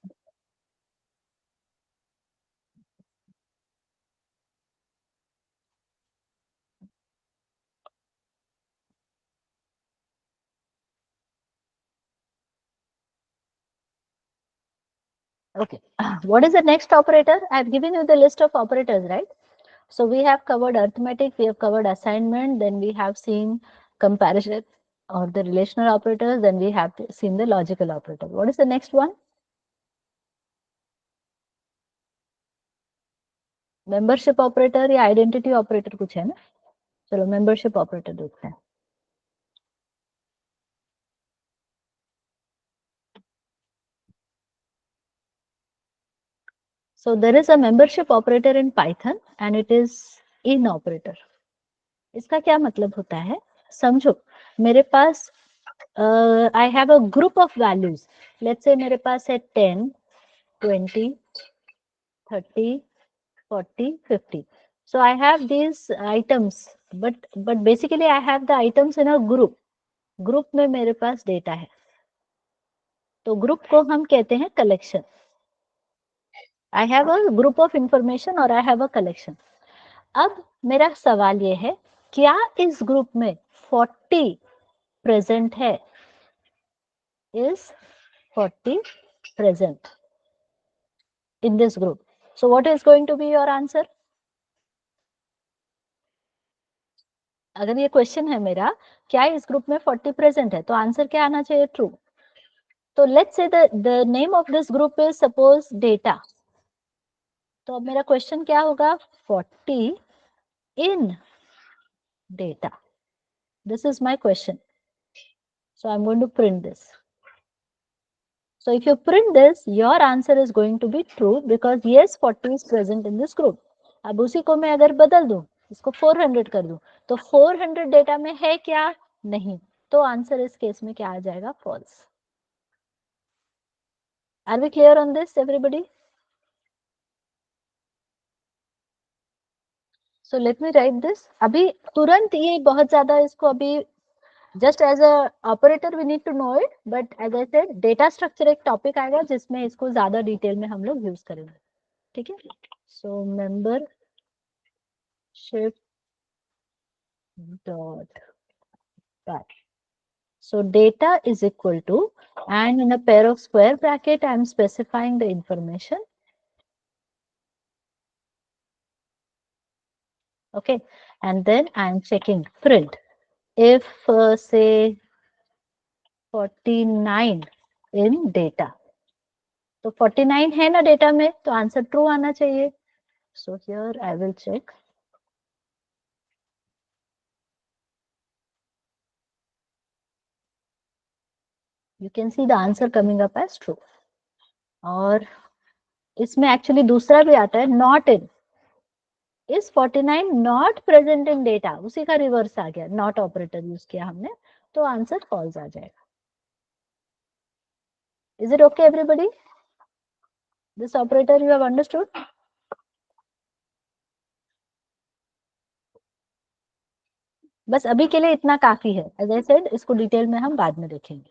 Okay, what is the next operator? I have given you the list of operators, right? So we have covered arithmetic, we have covered assignment, then we have seen comparison or the relational operators, then we have seen the logical operator. What is the next one? Membership operator या identity operator कुछ है ना? चलो membership operator देखते हैं. So there is a membership operator in Python and it is in operator. इसका क्या मतलब होता है? समझो, मेरे पास I have a group of values. Let's say मेरे पास है 10, 20, 30, 40, 50. So I have these items, but basically I have the items in a group. Group में मेरे पास डेटा है, तो ग्रुप को हम कहते हैं collection. I have a group of information और आई हैव अ कलेक्शन. अब मेरा सवाल ये है, क्या इस ग्रुप में 40 प्रेजेंट है? Is 40 present in this group? So what is going to be your answer? अगर ये क्वेश्चन है मेरा, क्या इस ग्रुप में 40 प्रेजेंट है, तो आंसर क्या आना चाहिए? ट्रू. तो let's say the name of this group is suppose data. तो अब मेरा क्वेश्चन क्या होगा? 40 in data. This is my question. So I'm going to print this. So if you print this, your answer is going to be true because yes, 40 is present in this group. अब उसी को मैं अगर बदल दूं, इसको 400 कर दूं, तो 400 डेटा में है क्या? नहीं. तो आंसर इस केस में क्या आ जाएगा? False. Are we clear on this everybody? So let me write this. अभी तुरंत ये बहुत ज्यादा इसको अभी just as a operator we need to know it, but as I said data structure एक टॉपिक आएगा जिसमें इसको ज्यादा डिटेल में हम लोग यूज करेंगे. ठीक है? सो membership dot bar. So data is equal to, and in a pair of square bracket I am specifying the information. Okay, and then I am checking print. If say 49 in data, तो 49 है ना data में, तो answer true आना चाहिए. So here I will check. You can see the answer coming up as true. और इसमें actually दूसरा भी आता है, not in. Is 49 not present in data, उसी का रिवर्स आ गया, नॉट ऑपरेटर यूज किया हमने, तो आंसर फॉल्स आ जाएगा. Is it okay everybody? This operator you have understood? बस अभी के लिए इतना काफी है. एज आई सेड, इसको डिटेल में हम बाद में देखेंगे.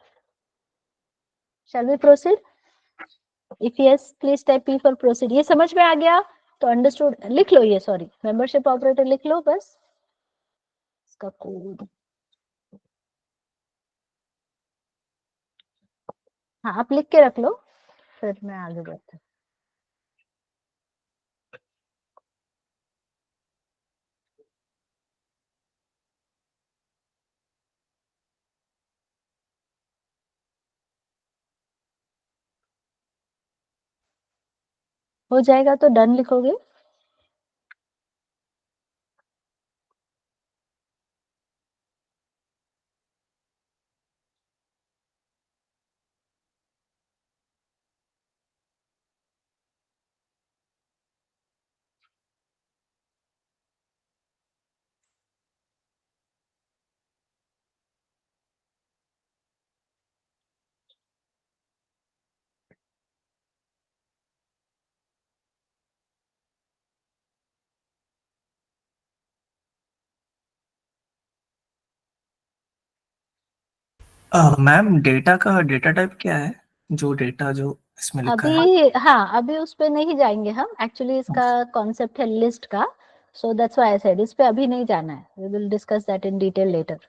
Shall we proceed? If yes please type P for proceed. ये समझ में आ गया तो अंडरस्टूड लिख लो. ये सॉरी, मेंबरशिप ऑपरेटर लिख लो बस, इसका कोड. हाँ, आप लिख के रख लो, फिर मैं आगे बढ़ती हूँ. हो जाएगा तो डन लिखोगे। मैम डेटा का डेटा टाइप क्या है, जो डेटा जो इसमें लिखा है? अभी हाँ, अभी उस पे नहीं जाएंगे हम, एक्चुअली इसका कॉन्सेप्ट है लिस्ट का, so that's why I said इस पे अभी नहीं जाना है, we will discuss that in detail later,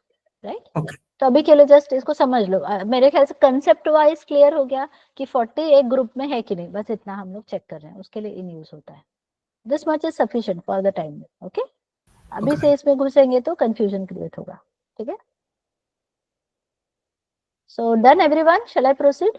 right. Okay. तो अभी के लिए जस्ट इसको समझ लो। मेरे ख्याल से कंसेप्ट वाइज क्लियर हो गया कि 40 एक ग्रुप में है कि नहीं, बस इतना हम लोग चेक कर रहे हैं, उसके लिए इन यूज होता है। This much is sufficient for the time, okay. अभी ओके से इसमें घुसेंगे तो कंफ्यूजन क्रिएट होगा, ठीक है। So done everyone, shall I proceed?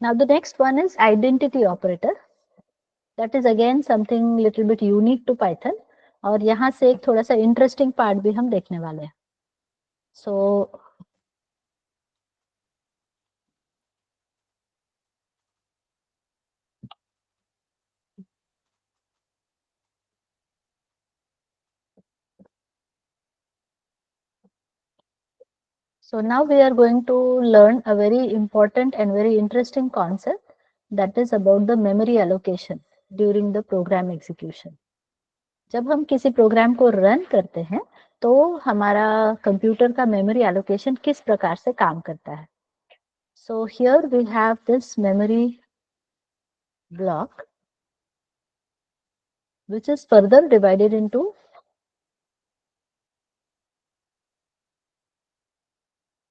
Now the next one is identity operator. That is again something little bit unique to Python. और यहाँ से एक थोड़ा सा इंटरेस्टिंग पार्ट भी हम देखने वाले हैं। सो so now we are going to learn a very important and very interesting concept, that is about the memory allocation during the program execution. जब हम किसी प्रोग्राम को रन करते हैं तो हमारा कंप्यूटर का मेमोरी एलोकेशन किस प्रकार से काम करता है। So here we have this memory block which is further divided into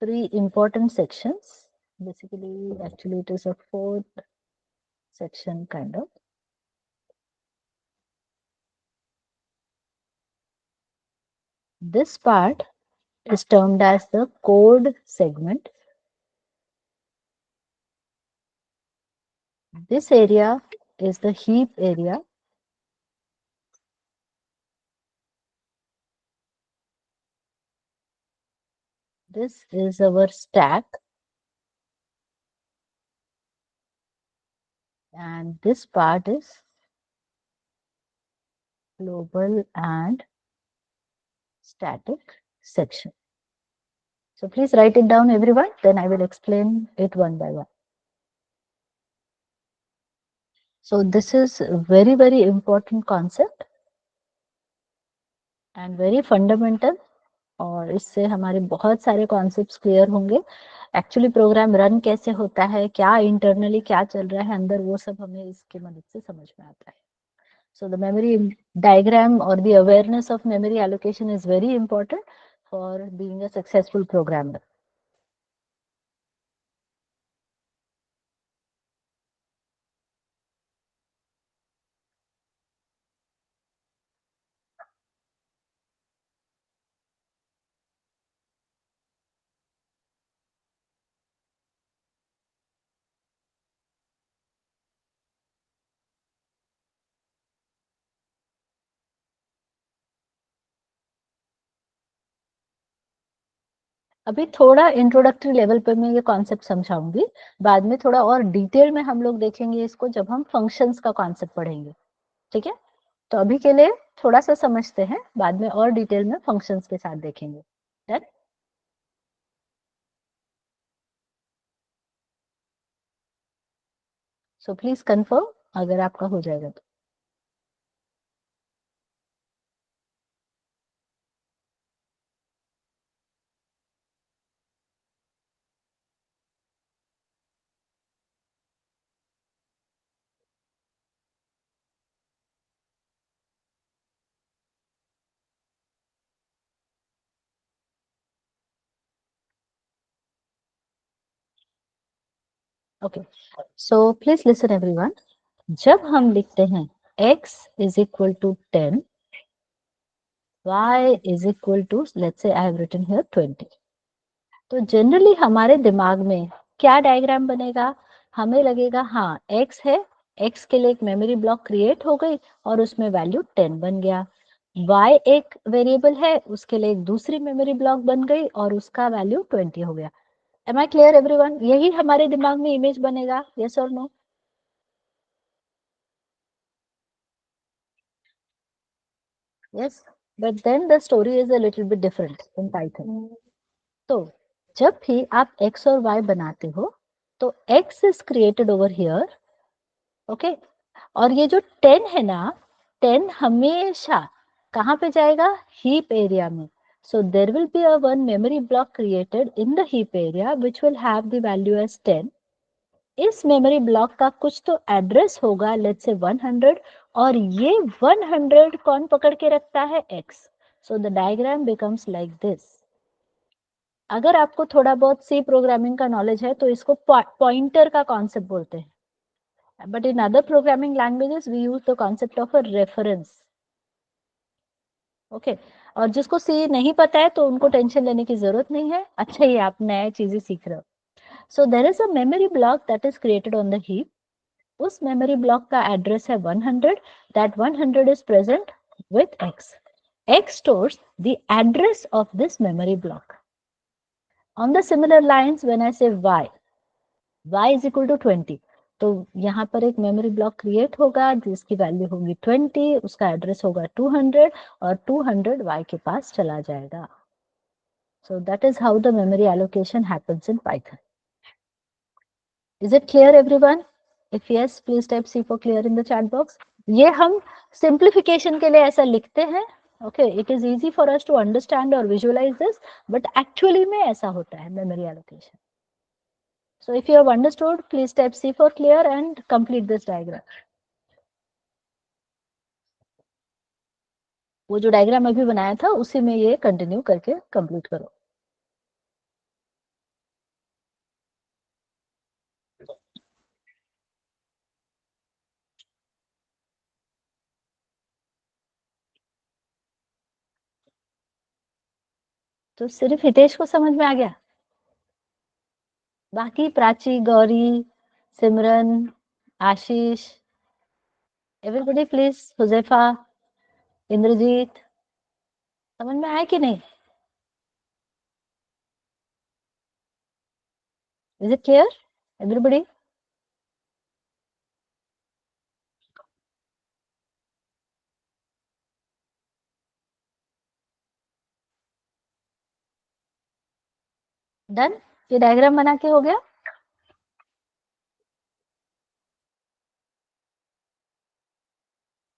three important sections. Basically, actually it is a fourth section kind of. This part is termed as the code segment. This area is the heap area. This is our stack. And this part is global and static section. So please write it down everyone, then I will explain it one by one. So this is a very, very important concept and very fundamental, और इससे हमारे बहुत सारे concepts clear होंगे। Actually program run कैसे होता है, क्या इंटरनली क्या चल रहा है अंदर, वो सब हमें इसके मदद से समझ में आता है। सो द मेमोरी डायग्राम और the awareness of memory allocation is very important for being a successful programmer. अभी थोड़ा इंट्रोडक्टरी लेवल पे मैं ये कॉन्सेप्ट समझाऊंगी, बाद में थोड़ा और डिटेल में हम लोग देखेंगे इसको जब हम फंक्शंस का कॉन्सेप्ट पढ़ेंगे, ठीक है। तो अभी के लिए थोड़ा सा समझते हैं, बाद में और डिटेल में फंक्शंस के साथ देखेंगे। डन? सो प्लीज कंफर्म अगर आपका हो जाएगा तो। Okay, so please listen everyone. जब हम लिखते हैं x is equal to 10, y is equal to, let's say I have written here 20. तो जनरली हमारे दिमाग में क्या डायग्राम बनेगा, हमें लगेगा हाँ x है, x के लिए एक मेमोरी ब्लॉक क्रिएट हो गई और उसमें वैल्यू 10 बन गया, y एक वेरिएबल है, उसके लिए एक दूसरी मेमोरी ब्लॉक बन गई और उसका वैल्यू 20 हो गया. Am I clear everyone? यही हमारे दिमाग में इमेज बनेगा, यस और no? Yes, but then the story is a little bit different in Python. तो जब भी आप x और y बनाते हो तो x is created over here, okay, और ये जो 10 है ना, 10 हमेशा कहाँ पे जाएगा, हीप एरिया में. So there will be a one memory block created in the heap area which will have the value as 10. इस मेमोरी ब्लॉक का कुछ तो एड्रेस होगा, लेट्स से 100, और ये 100 कौन पकड़ के रखता है, x. So the diagram becomes like this. अगर आपको थोड़ा बहुत सी प्रोग्रामिंग का नॉलेज है तो इसको पॉइंटर का कॉन्सेप्ट बोलते हैं. But in other programming languages we use the concept of a reference. Okay, और जिसको सी नहीं पता है तो उनको टेंशन लेने की जरूरत नहीं है, अच्छा ही आप नए चीजें सीख रहे हो. So there is a memory block that is created on the heap. उस memory block का एड्रेस है 100. That 100 is present with x. X stores the address of this memory block. On the similar lines, when I say y is equal to 20, तो यहाँ पर एक memory block create होगा जिसकी value होगी 20, उसका एड्रेस होगा 200 और 200 y के पास चला जाएगा. So that is how the memory allocation happens in Python. Is it clear everyone? If yes, please type C for clear in the chat box. ये हम simplification के लिए ऐसा लिखते हैं. Okay, it is easy for us to understand or visualize this, but actually में ऐसा होता है memory allocation. So if you have understood, please type C for clear and complete this diagram. वो जो डायग्राम अभी बनाया था उसी में ये कंटिन्यू करके कंप्लीट करो. तो सिर्फ हितेश को समझ में आ गया? बाकी प्राची, गौरी, सिमरन, आशीष, एवरीबॉडी प्लीज, हुजैफा, इंद्रजीत, समझ में आया कि नहीं? Is it clear everybody? Done? ये डायग्राम बना के हो गया?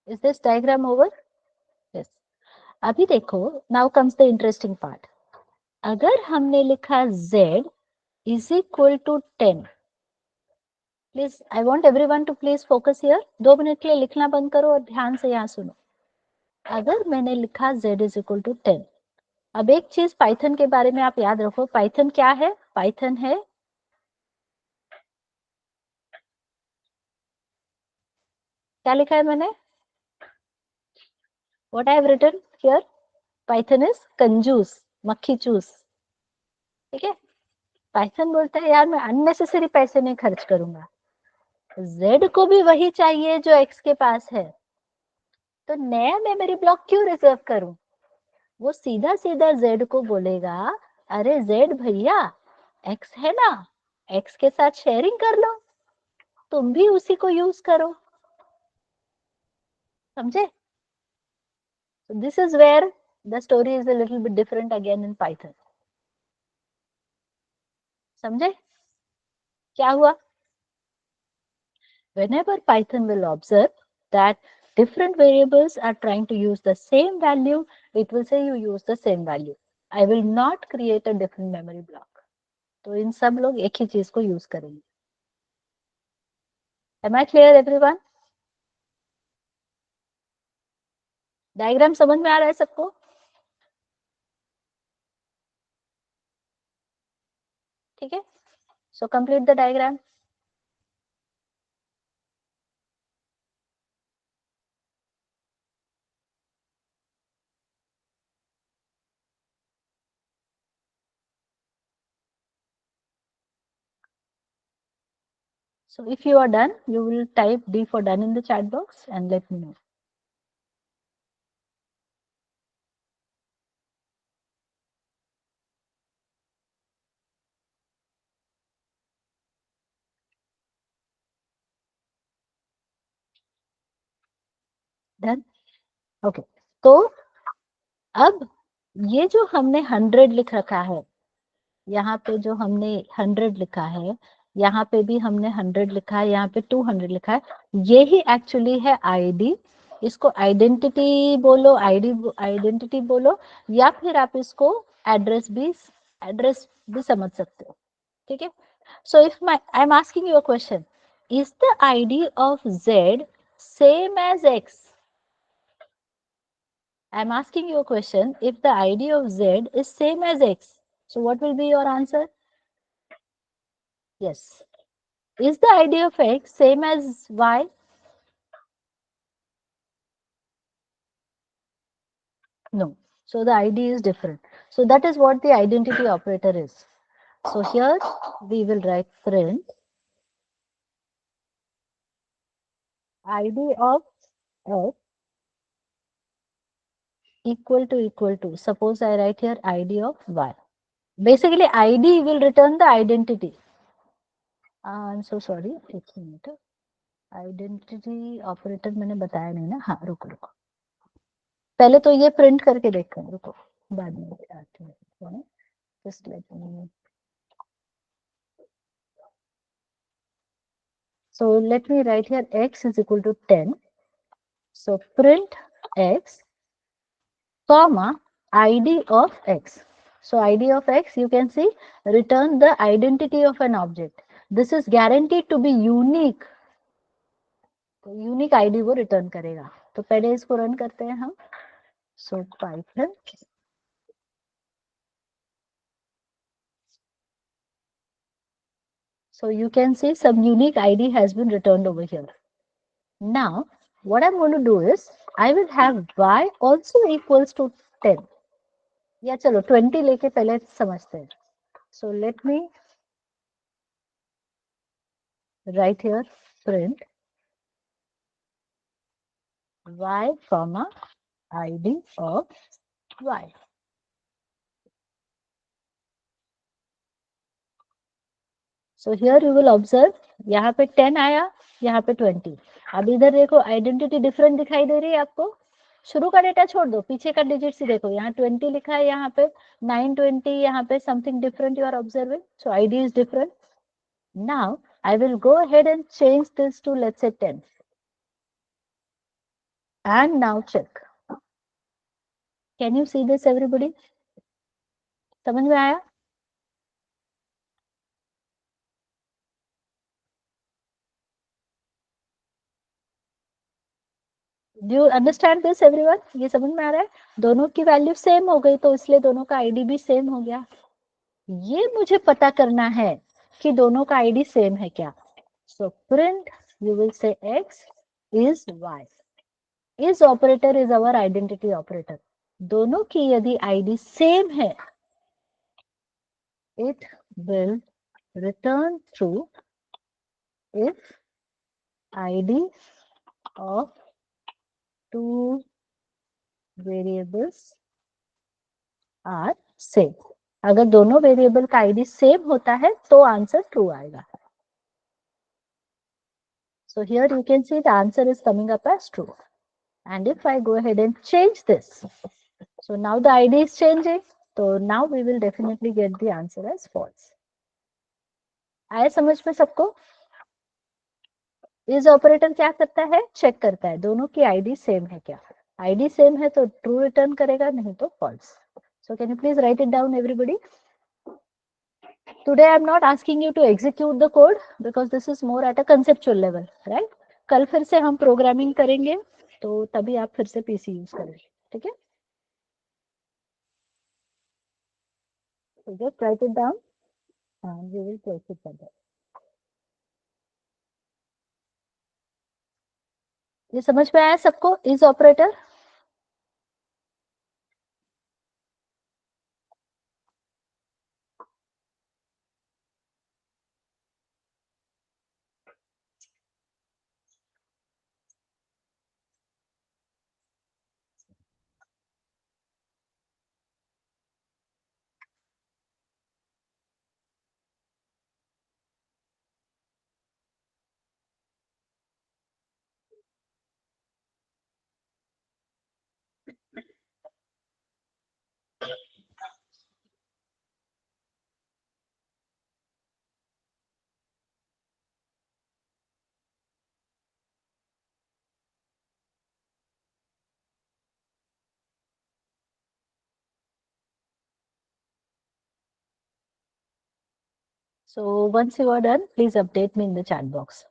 Is this diagram over? Yes. अभी देखो, now comes the interesting part. अगर हमने लिखा z is equal to 10, please I want everyone to please focus here. 2 minute के लिए लिखना बंद करो और ध्यान से यहाँ सुनो. अगर मैंने लिखा z इज इक्वल टू 10, अब एक चीज पाइथन के बारे में आप याद रखो. पाइथन क्या है? पाइथन है, क्या लिखा है मैंने? What I have written here? Python is कंजूस, मक्खी चूस. ठीक है, पाइथन बोलता है यार मैं अननेसेसरी पैसे नहीं खर्च करूंगा, z को भी वही चाहिए जो x के पास है, तो नया मेमोरी ब्लॉक क्यों रिजर्व करूं? वो सीधा सीधा z को बोलेगा, अरे z भैया, x है ना, x के साथ शेयरिंग कर लो, तुम भी उसी को यूज करो. समझे? So this is where the story is a little bit different again in Python. समझे क्या हुआ? Whenever Python will observe that different variables are trying to use the same value, it will say you use the same value. I will not create a different memory block. तो इन सब लोग एक ही चीज को use करेंगे. Am I clear everyone? Diagram समझ में आ रहा है सबको? ठीक है, so complete the diagram. So if you are done, you will type D for done in the chat box and let me know. Done? Okay. तो अब ये जो हमने 100 लिख रखा है, यहाँ पे जो हमने 100 लिखा है, यहाँ पे भी हमने 100 लिखा है, यहाँ पे 200 लिखा है, ये ही एक्चुअली है आईडी। इसको आइडेंटिटी बोलो, आइडेंटिटी बोलो, या फिर आप इसको एड्रेस भी समझ सकते हो, ठीक है। So if I am asking you a question, is the ID of z same as x? I am asking you a question. If the ID of Z is same as X, so what will be your answer? Yes. Is the ID of X same as Y? No. So the ID is different. So that is what the identity operator is. So here we will write print ID of X equal to, suppose I write here ID of Y. Basically ID will return the identity. I'm so sorry, एक minute, identity operator मैंने बताया नहीं ना, हाँ रुको रुको, पहले तो ये प्रिंट करके देखते हैं, रुको बाद में आती है, just let me, so let me write here x is equal to 10, so print x comma id of x. So id of x, you can see, return the identity of an object. This is guaranteed to be unique, तो unique ID वो return करेगा। तो पहले इसको run करते हैं हम। सो Python so you can see some unique id has been returned over here. Now what I'm going to do is I will have y also equals to 10, या चलो 20 लेके पहले समझते हैं। So let me write here print y comma id of y. So here you will observe, यहाँ पे 10 आया, यहाँ पे 20। अब इधर देखो आइडेंटिटी डिफरेंट दिखाई दे रही है आपको। शुरू का डेटा छोड़ दो, पीछे का डिजिट ही देखो, यहाँ 20 लिखा है, यहाँ पे 920, यहाँ पे something different you are observing. So ID is different. Now I will go ahead and change this to, let's say, 10. And now check. Can you see this everybody? समझ में आया? Do you understand this everyone? ये समझ में आ रहा है? दोनों की वैल्यू सेम हो गई, तो इसलिए दोनों का आईडी भी सेम हो गया। ये मुझे पता करना है कि दोनों का आईडी सेम है क्या। So print you will say x is y. Is operator is our identity operator. दोनों की यदि आईडी सेम है, it will return true if ID of two variables are same. अगर दोनों वेरिएबल का आईडी सेम होता है तो आंसर ट्रू आएगा। So here you can see the answer is coming up as true. And if I go ahead and change this, so now the ID is changing. So now we will definitely get the answer as false. आया समझ में सबको? इस operator क्या करता है? Check करता है दोनों की आईडी सेम है क्या। आईडी सेम है तो ट्रू रिटर्न करेगा, नहीं तो false. So can you please write it down everybody? Today I am not asking you to execute the code because this is more at a conceptual level, right? कल फिर से हम programming करेंगे, तो तभी आप फिर से पीसी यूज करेंगे, ठीक है? So just write it down and we will proceed further. ये समझ में आया सबको is operator? So once you are done, please update me in the chat box.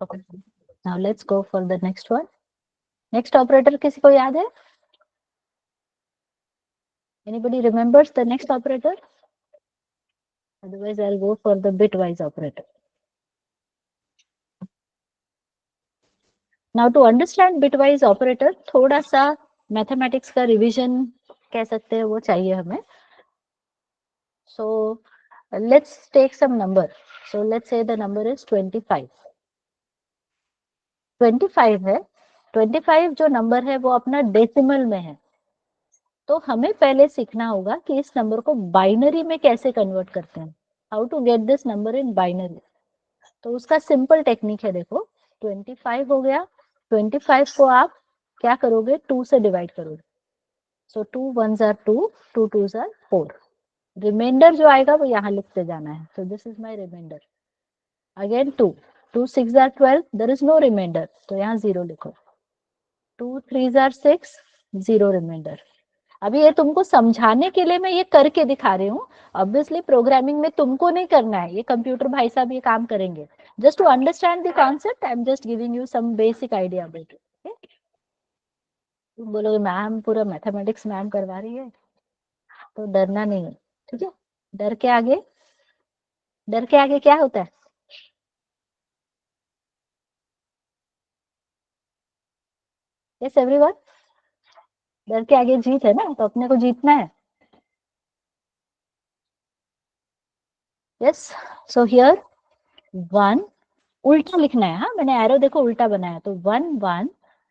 Okay. Now let's go for the next one. Next operator किसी को याद है? Anybody remembers the next operator? Otherwise, I'll go for the bitwise operator. Now to understand bitwise operator, थोड़ा सा mathematics का revision कह सकते हैं, वो चाहिए हमें. So let's take some number. So let's say the number is 25. 25 है. 25 जो नंबर है वो अपना डेसिमल में है. तो हमें पहले सीखना होगा कि इस नंबर को बाइनरी में कैसे कन्वर्ट करते हैं. How to get this number in binary. तो उसका सिंपल टेक्निक है. देखो 25 हो गया. 25 को आप क्या करोगे? 2 से डिवाइड करोगे. सो 2 1s are 2, 2 2s are 4. Reminder जो आएगा वो यहाँ लिखते जाना है. So this is my reminder. Again 2 2 6 are 12. There is no reminder, तो यहाँ 0 लिखो. 2 3s आर 6, 0 रिमाइंडर. अभी ये तुमको समझाने के लिए मैं ये करके दिखा रही हूँ. ऑब्वियसली प्रोग्रामिंग में तुमको नहीं करना है, ये कंप्यूटर भाई साहब ये काम करेंगे. Just to understand the concept I am just giving you some basic idea about it. तुम बोलोगे मैम पूरा मैथमेटिक्स मैम करवा रही है, तो डरना नहीं है. ठीक है. डर के आगे, डर के आगे क्या होता है? यस एवरीवन, डर के आगे जीत है ना, तो अपने को जीतना है. यस. सो हियर 1 उल्टा लिखना है. हाँ, मैंने एरो देखो उल्टा बनाया. तो 1 1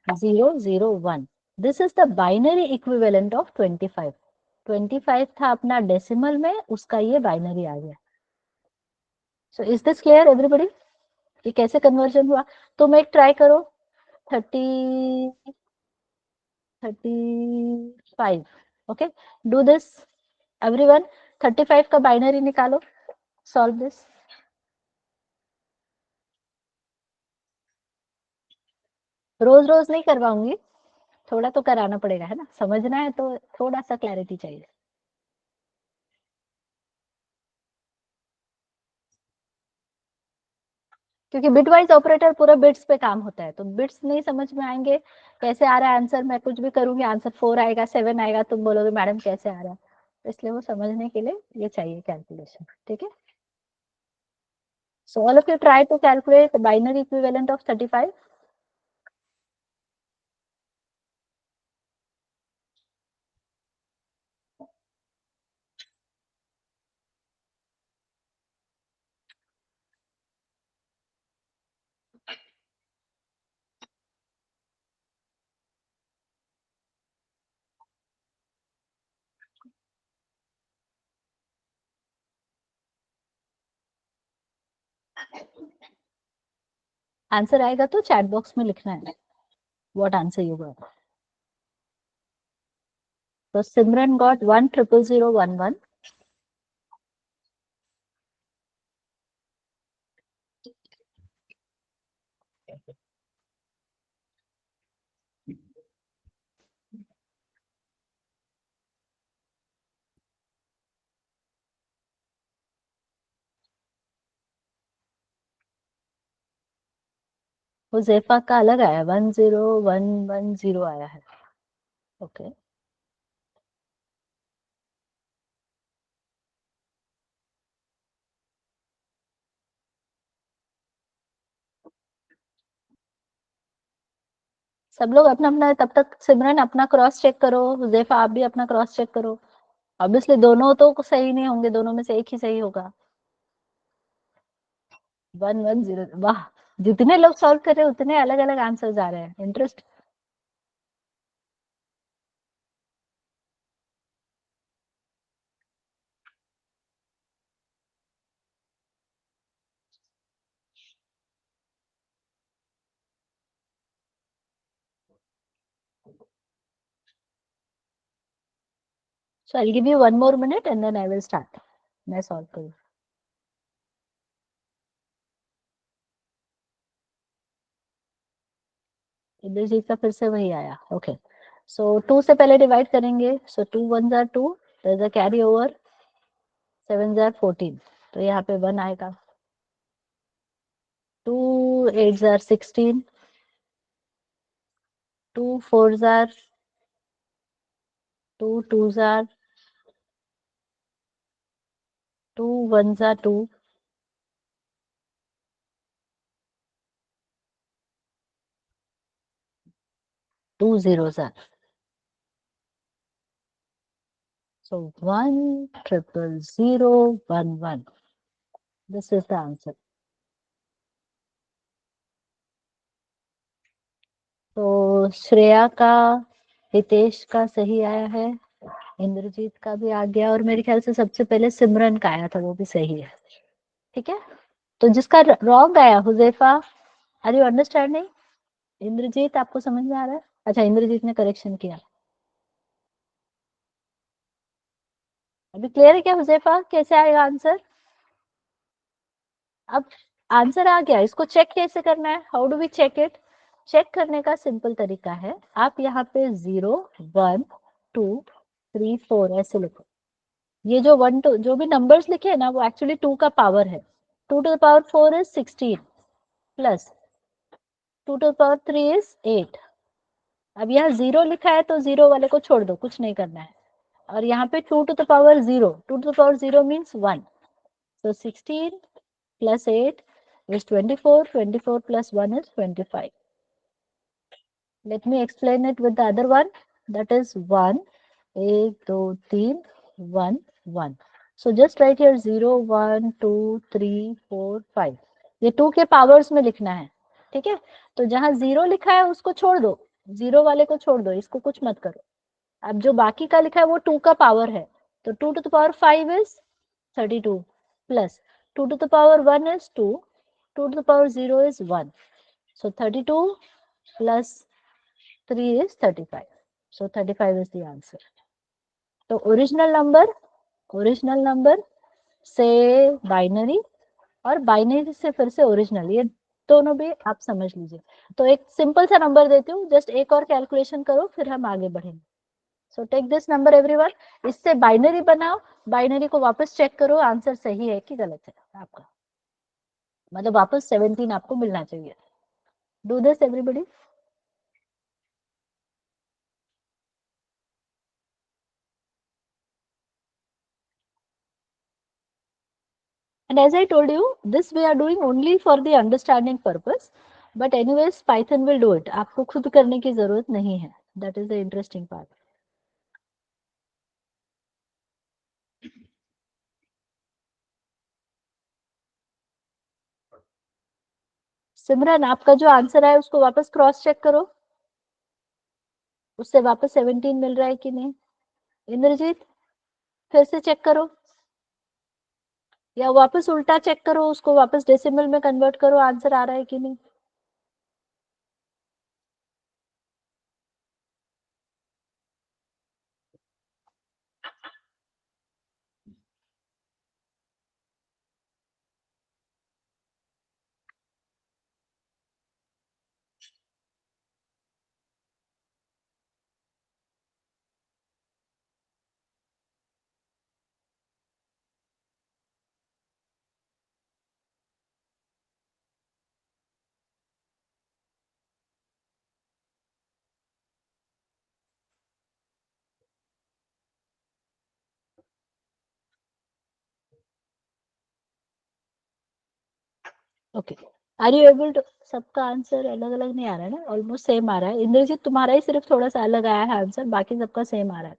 0 0 1. This is the binary equivalent of 25. 25 था अपना डेसिमल में, उसका ये बाइनरी आ गया. So is this clear everybody? ये कैसे कन्वर्जन हुआ? तुम एक ट्राई करो. 30 35. Okay, do this everyone. 35 का बाइनरी निकालो. Solve this. रोज रोज नहीं करवाऊंगी, थोड़ा तो कराना पड़ेगा, है ना. समझना है तो थोड़ा सा क्लैरिटी चाहिए. क्योंकि बिटवाइज ऑपरेटर पूरा बिट्स पे काम होता है, तो बिट्स नहीं समझ में आएंगे. कैसे आ रहा है आंसर, मैं कुछ भी करूंगी आंसर 4 आएगा, 7 आएगा, तुम बोलोगे मैडम कैसे आ रहा है. तो इसलिए वो समझने के लिए ये चाहिए कैलकुलेशन. ठीक है. So all of you try to calculate binary equivalent of 35. Answer आएगा तो चैट बॉक्स में लिखना है व्हाट आंसर यू गॉट. तो सिमरन गॉट 1000111. हुजैफा का अलग आया, 10110 आया है. ओके. सब लोग अपना अपना, तब तक सिमरन अपना क्रॉस चेक करो, हुजैफा आप भी अपना क्रॉस चेक करो. ऑब्वियसली दोनों तो सही नहीं होंगे, दोनों में से एक ही सही होगा. 110. वाह, जितने लोग सॉल्व कर रहे हैं उतने अलग अलग आंसर्स आ रहे हैं. Interest. So I'll give you one more minute and then I will start. मैं सॉल्व करूँ. इंद्रजीत का फिर से वही आया। ओके, सो 2 से पहले डिवाइड करेंगे, सो 2 1 जार 2, there is a carry over, 7 जार 14, तो यहाँ पे 1 आएगा। 2 8 जार 16, 2 4 जार 2 2 जार 2 1 जार 2, 2 0 जार, so 1 0 0 1 1, this is the answer. तो श्रेया का, हितेश का सही आया है, इंद्रजीत का भी आ गया, और मेरे ख्याल से सबसे पहले सिमरन का आया था, वो भी सही है। ठीक है, तो जिसका रॉन्ग आया, Huzaifa, are you understanding? Indrajeet, आपको समझ में आ रहा है? अच्छा, इंद्रजीत ने करेक्शन किया। अभी क्लियर है क्या हुजैफा, कैसे आएगा आंसर? अब आंसर आ गया, इसको चेक कैसे करना है? How do we check it? Check करने का सिंपल तरीका है, आप यहाँ पे 0 1 2 3 4 ऐसे लिखो। ये जो 1 2 जो भी नंबर्स लिखे हैं ना, वो एक्चुअली 2 का पावर है। 2 to the power 4 is 16 plus 2 to the power 3 is 8। अब यहाँ 0 लिखा है तो 0 वाले को छोड़ दो, कुछ नहीं करना है। और यहाँ पे 2 to the power 0, 2 to the power 0 means 1, so 16 plus 8 is 24, 24 plus 1 is 25। Let me explain it with the other one, that is 1 1 2 3 1 1। So just write here 0 1 2 3 4 5, ये 2 के पावर्स में लिखना है। ठीक है, तो जहां 0 लिखा है उसको छोड़ दो, 0 वाले को छोड़ दो, इसको कुछ मत करो। अब जो बाकी का लिखा है वो 2 का पावर है, तो 2 to the power 5 is 32 plus 2 to the power 1 is 2, 2 to the power 0 is 1, so 32 plus 3 is 35, so 35 is the answer। तो ओरिजिनल नंबर से बाइनरी, और बाइनरी से फिर से ओरिजिनल, ये दोनों भी आप समझ लीजिए। तो एक सिंपल सा नंबर देती हूँ, जस्ट एक और कैलकुलेशन करो, फिर हम आगे बढ़ेंगे। So take this number everyone, इससे बाइनरी बनाओ, बाइनरी को वापस चेक करो, आंसर सही है कि गलत है आपका, मतलब वापस 17 आपको मिलना चाहिए। Do this everybody. And as I told you, this we are doing only for the understanding purpose, but anyways Python will do it, आपको खुद करने की जरूरत नहीं है, that is the interesting part। सिमरन, आपका जो आंसर है उसको वापस क्रॉस चेक करो, उससे वापस 17 मिल रहा है कि नहीं। इंद्रजीत, फिर से चेक करो, या वापस उल्टा चेक करो, उसको वापस डेसिमल में कन्वर्ट करो, आंसर आ रहा है कि नहीं। Okay, are you able to, सबका आंसर अलग अलग नहीं आ रहा है ना, ऑलमोस्ट सेम आ रहा है। इंद्रजीत, तुम्हारा ही सिर्फ थोड़ा सा अलग आया है आंसर, बाकी सबका सेम आ रहा है।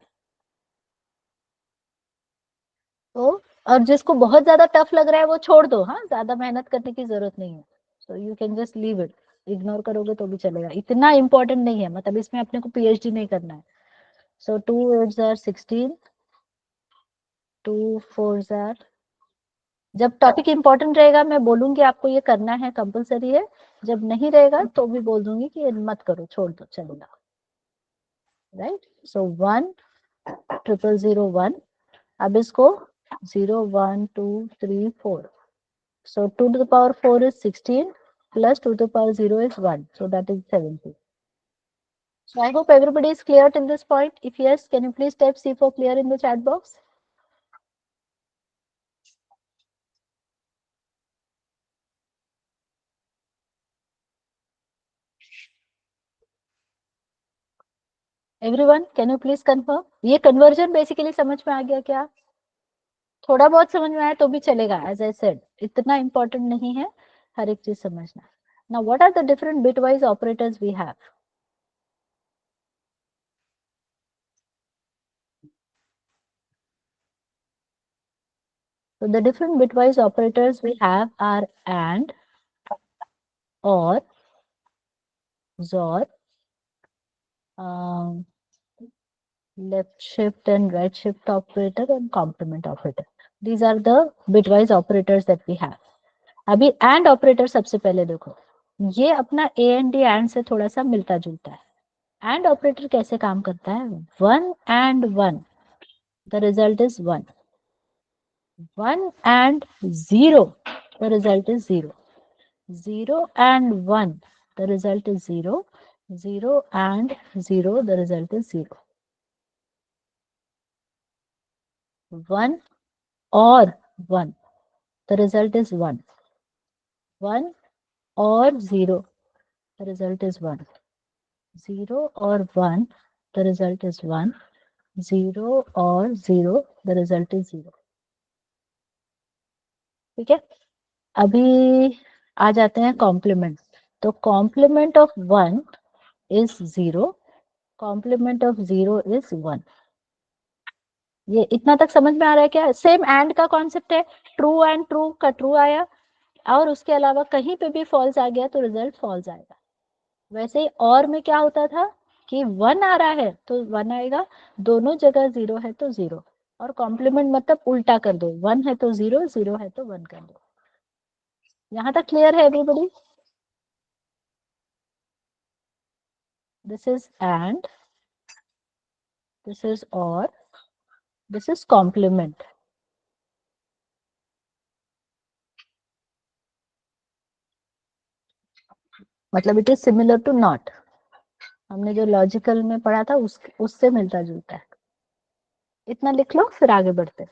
तो और जिसको बहुत ज्यादा टफ लग रहा है वो छोड़ दो, हाँ, ज्यादा मेहनत करने की जरूरत नहीं है, so you can just leave it, ignore करोगे तो भी चलेगा, इतना इंपॉर्टेंट नहीं है, मतलब इसमें अपने को पीएचडी नहीं करना है। सो 2 8 जार 16, 2 4 जार, जब टॉपिक इंपॉर्टेंट रहेगा मैं बोलूंगी आपको ये करना है, कंपलसरी है, जब नहीं रहेगा तो भी बोल दूंगी कि ये मत करो, छोड़ दो, चलेगा। राइट, सो 1 0 0 1, अब इसको 0 1 2 3 4, so 2 to the power 4 is 16 plus 2 to the power 0 is 1, so that is 70। So I hope everybody is clear till this point. If yes, can you please type C for clear in the chat box? Everyone, can you please confirm? ये conversion basically समझ में आ गया क्या? थोड़ा बहुत समझ में आया तो भी चलेगा. As I said, इतना important नहीं है हर एक चीज समझना. Now, what are the different bitwise operators we have? So the different bitwise operators we have are AND, OR, XOR, um, left shift and right shift operator and complement operator. These are the bitwise operators that we have. अभी AND operator सबसे पहले देखो, ये अपना AND AND से थोड़ा सा मिलता जुलता है. AND operator कैसे काम करता है? 1 and 1, the result is 1. 1 and 0, the result is 0. 0 and 1, the result is 0. 0 and 0, the result is 0. 1 or 1, the result is 1. 1 or 0, the result is 1. 0 or 1, the result is 1. 0 or 0, the result is 0. ठीक है. अभी आ जाते हैं complement. तो complement of 1 is 0. Complement of 0 is 1. ये इतना तक समझ में आ रहा है क्या? सेम एंड का कॉन्सेप्ट है. ट्रू एंड ट्रू का ट्रू आया और उसके अलावा कहीं पे भी फॉल्स आ गया तो रिजल्ट फॉल्स आएगा. वैसे ही और में क्या होता था कि 1 आ रहा है तो 1 आएगा, दोनों जगह 0 है तो 0. और कॉम्प्लीमेंट मतलब उल्टा कर दो, 1 है तो 0, 0 है तो 1 कर दो. यहाँ तक क्लियर है everybody? This is and, this is or, this is complement. मतलब it is similar to not. हमने जो लॉजिकल में पढ़ा था उससे मिलता जुलता है. इतना लिख लो फिर आगे बढ़ते.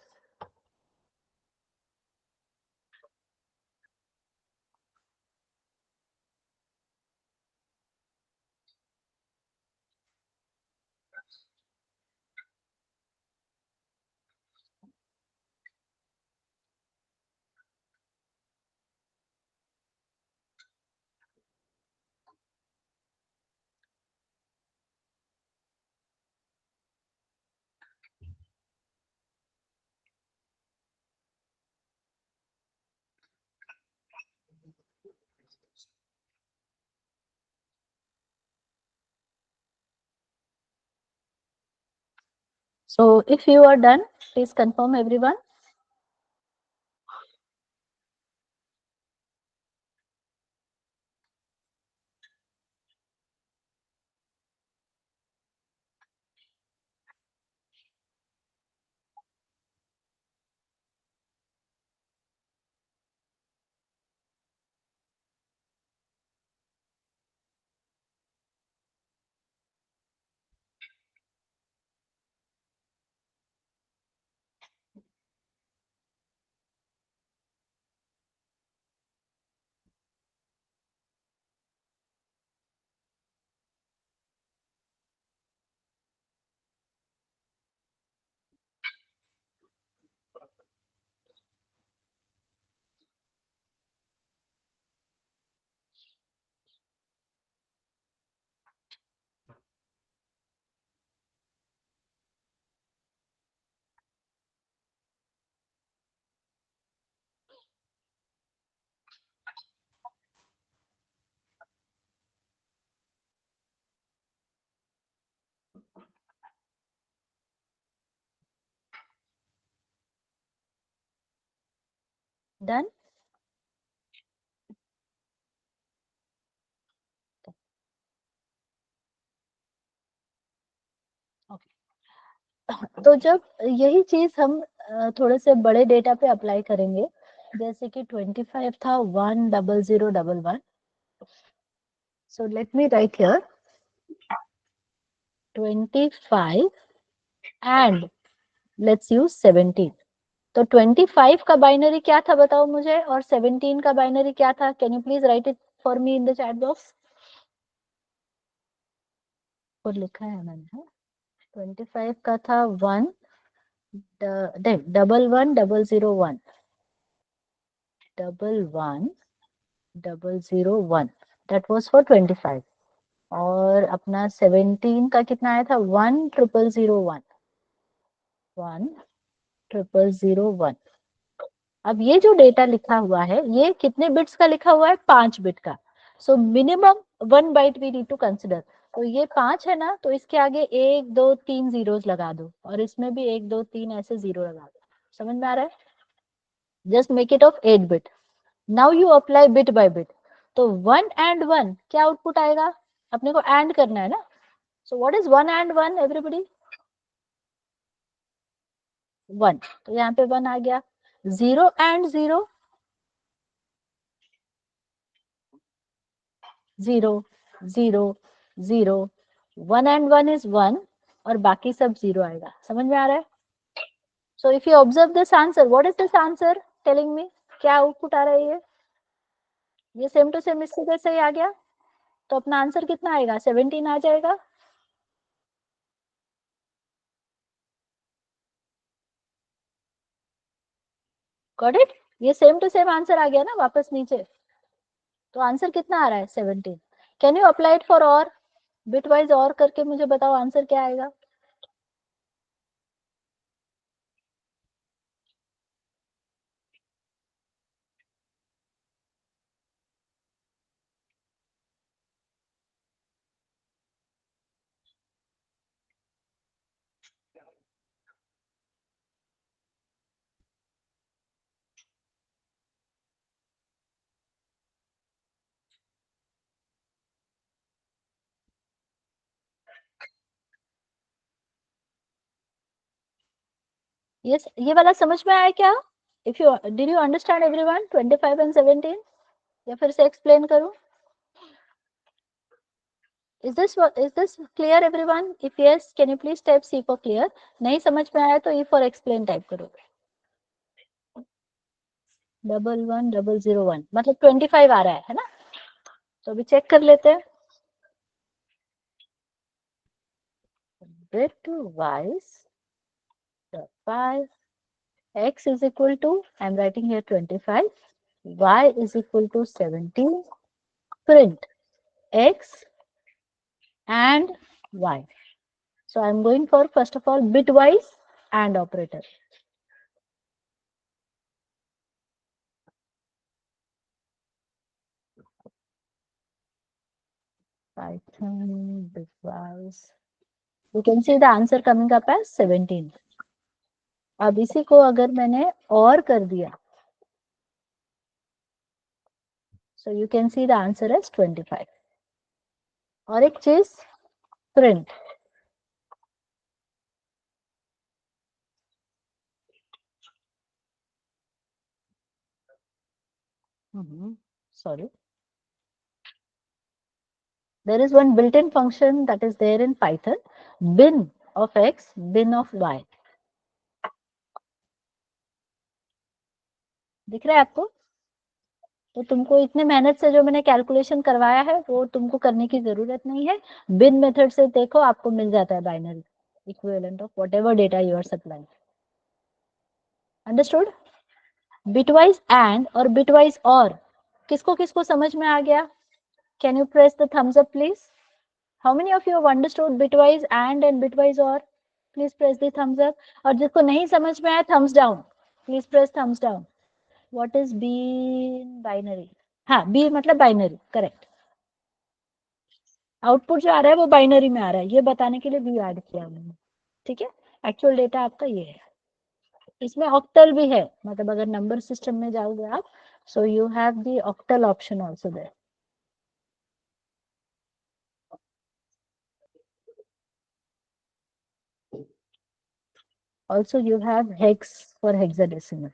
So if you are done, please confirm everyone. Done? Okay. तो जब यही चीज हम थोड़े से बड़े डेटा पे अप्लाई करेंगे, जैसे कि 25 था 10011. सो let me right here 25 and let's use 17. तो 25 का बाइनरी क्या था बताओ मुझे, और 17 का बाइनरी क्या था? Can you please right it for me in the chat box? और लिखा है मैंने, 25 का था 1 double 1 double 0 1 double 1 double 0 1, that was for 25। और अपना 17 का कितना आया था? 1 ट्रिपल 0 1 1 ट्रिपल 0 1। अब ये जो डेटा लिखा हुआ है ये कितने बिट्स का लिखा हुआ है? 5 बिट का। So minimum 1 byte we need to consider. तो ये 5 है ना, तो इसके आगे 1 2 3 जीरोस लगा दो, और इसमें भी 1 2 3 ऐसे जीरो लगा दो। समझ में आ रहा है? Just make it of 8 bit. Now you apply bit by bit. तो 1 एंड 1 क्या आउटपुट आएगा? अपने को एंड करना है ना। सो व्हाट इज 1 एंड 1 एवरीबॉडी? 1, तो यहाँ पे 1 आ गया। 0 एंड 0 0 0 0, 1 एंड 1 इज 1, और बाकी सब 0 आएगा। समझ में आ रहा है? So if you observe this answer, what is this answer telling me? क्या आउटपुट आ रहा है? ये सेम टू सेम इससे जैसे ही आ गया, तो अपना आंसर कितना आएगा? 17 आ जाएगा। Got it? ये सेम टू सेम आंसर आ गया ना वापस नीचे। तो आंसर कितना आ रहा है? 17। Can you apply it for और? बिट वाइज और करके मुझे बताओ आंसर क्या आएगा। यस, ये वाला समझ में आया क्या? If you did you understand everyone 25 and 17? या फिर से एक्सप्लेन करूं? is this clear everyone? If yes, can you please type C for clear? नहीं समझ में आया तो E for explain टाइप करो। डबल 1 डबल 0 1 मतलब 25 आ रहा है ना? तो अभी चेक कर लेते हैं। bit wise 5, x is equal to, I'm writing here 25, y is equal to 17, print x and y. So I'm going for first of all bitwise and operator. Python bitwise. You can see the answer coming up as 17. अब इसी को अगर मैंने और कर दिया, so you can see the answer as 25. और एक चीज print, sorry, there is one built-in function that is there in Python, bin of x, bin of y. दिख रहा है आपको? तो तुमको इतने मेहनत से जो मैंने कैलकुलेशन करवाया है वो तुमको करने की जरूरत नहीं है। बिन मेथड से देखो आपको मिल जाता है binary equivalent of whatever data you are supplying. Understood? Bitwise and और बिटवाइज और किसको किसको समझ में आ गया? Can you press the thumbs up please? How many of you have understood bitwise and bitwise or? Please press the thumbs up. और जिसको नहीं समझ में आया thumbs down, please press thumbs down. What is B in binary? हाँ, B मतलब binary, correct. Output जो आ रहा है वो बाइनरी में आ रहा है, ये बताने के लिए बी ऐड किया मैंने। ठीक है, एक्चुअल डेटा आपका ये है। इसमें ऑक्टल भी है, मतलब अगर नंबर सिस्टम में जाओगे आप, so you have the octal option also there. Also you have hex for hexadecimal.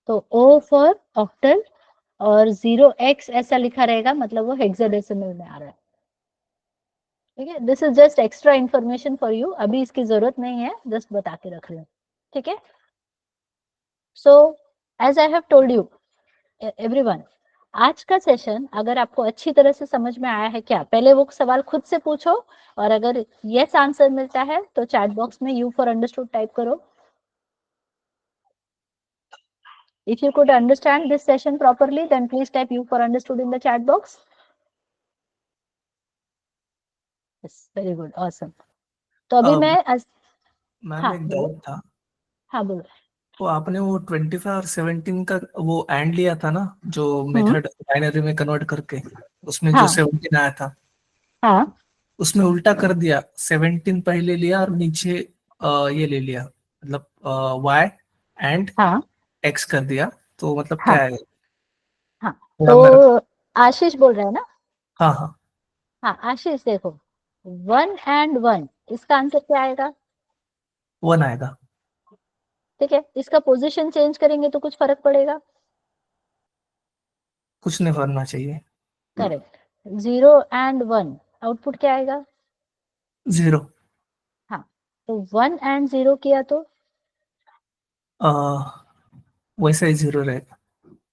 तो O फॉर ऑक्टल और 0x ऐसा लिखा रहेगा, मतलब वो हेक्साडेसिमल में आ रहा है। ठीक है, this is just extra information for you, अभी इसकी जरूरत नहीं है, जस्ट बता के रख रहे हैं। ठीक है, so as I have told you everyone, आज का सेशन अगर आपको अच्छी तरह से समझ में आया है क्या, पहले वो सवाल खुद से पूछो, और अगर यस आंसर मिलता है तो चैट बॉक्स में यू फॉर अंडरस्टूड टाइप करो। If you could understand this session properly, then please type U for understood in the chat box. Yes, very good, awesome. तो अभी मैं मैम हाँ एक बोलो। डाउट था। हाँ बोलो। वो आपने वो 25 और 17 का वो एंड लिया था ना, जो हम्म। मेथड बाइनरी में कन्वर्ट करके, उसमें जो हाँ 17 आया था, हाँ उसमें उल्टा कर दिया, 17 पहले लिया और नीचे ये ले लिया, मतलब y एंड हाँ x कर दिया, तो मतलब हाँ क्या है? हाँ। थोड़ा मेरा। तो आशीष बोल रहा है ना? हाँ हाँ। हाँ आशीष देखो, 1 and 1 इसका आंसर क्या आएगा? 1 आएगा। ठीक है, इसका पोजीशन चेंज करेंगे तो कुछ फर्क पड़ेगा? कुछ नहीं करना चाहिए। करेक्ट। 0 and 1 आउटपुट क्या आएगा? 0। हाँ, तो 1 and 0 किया तो वैसा ही 0 रहेगा।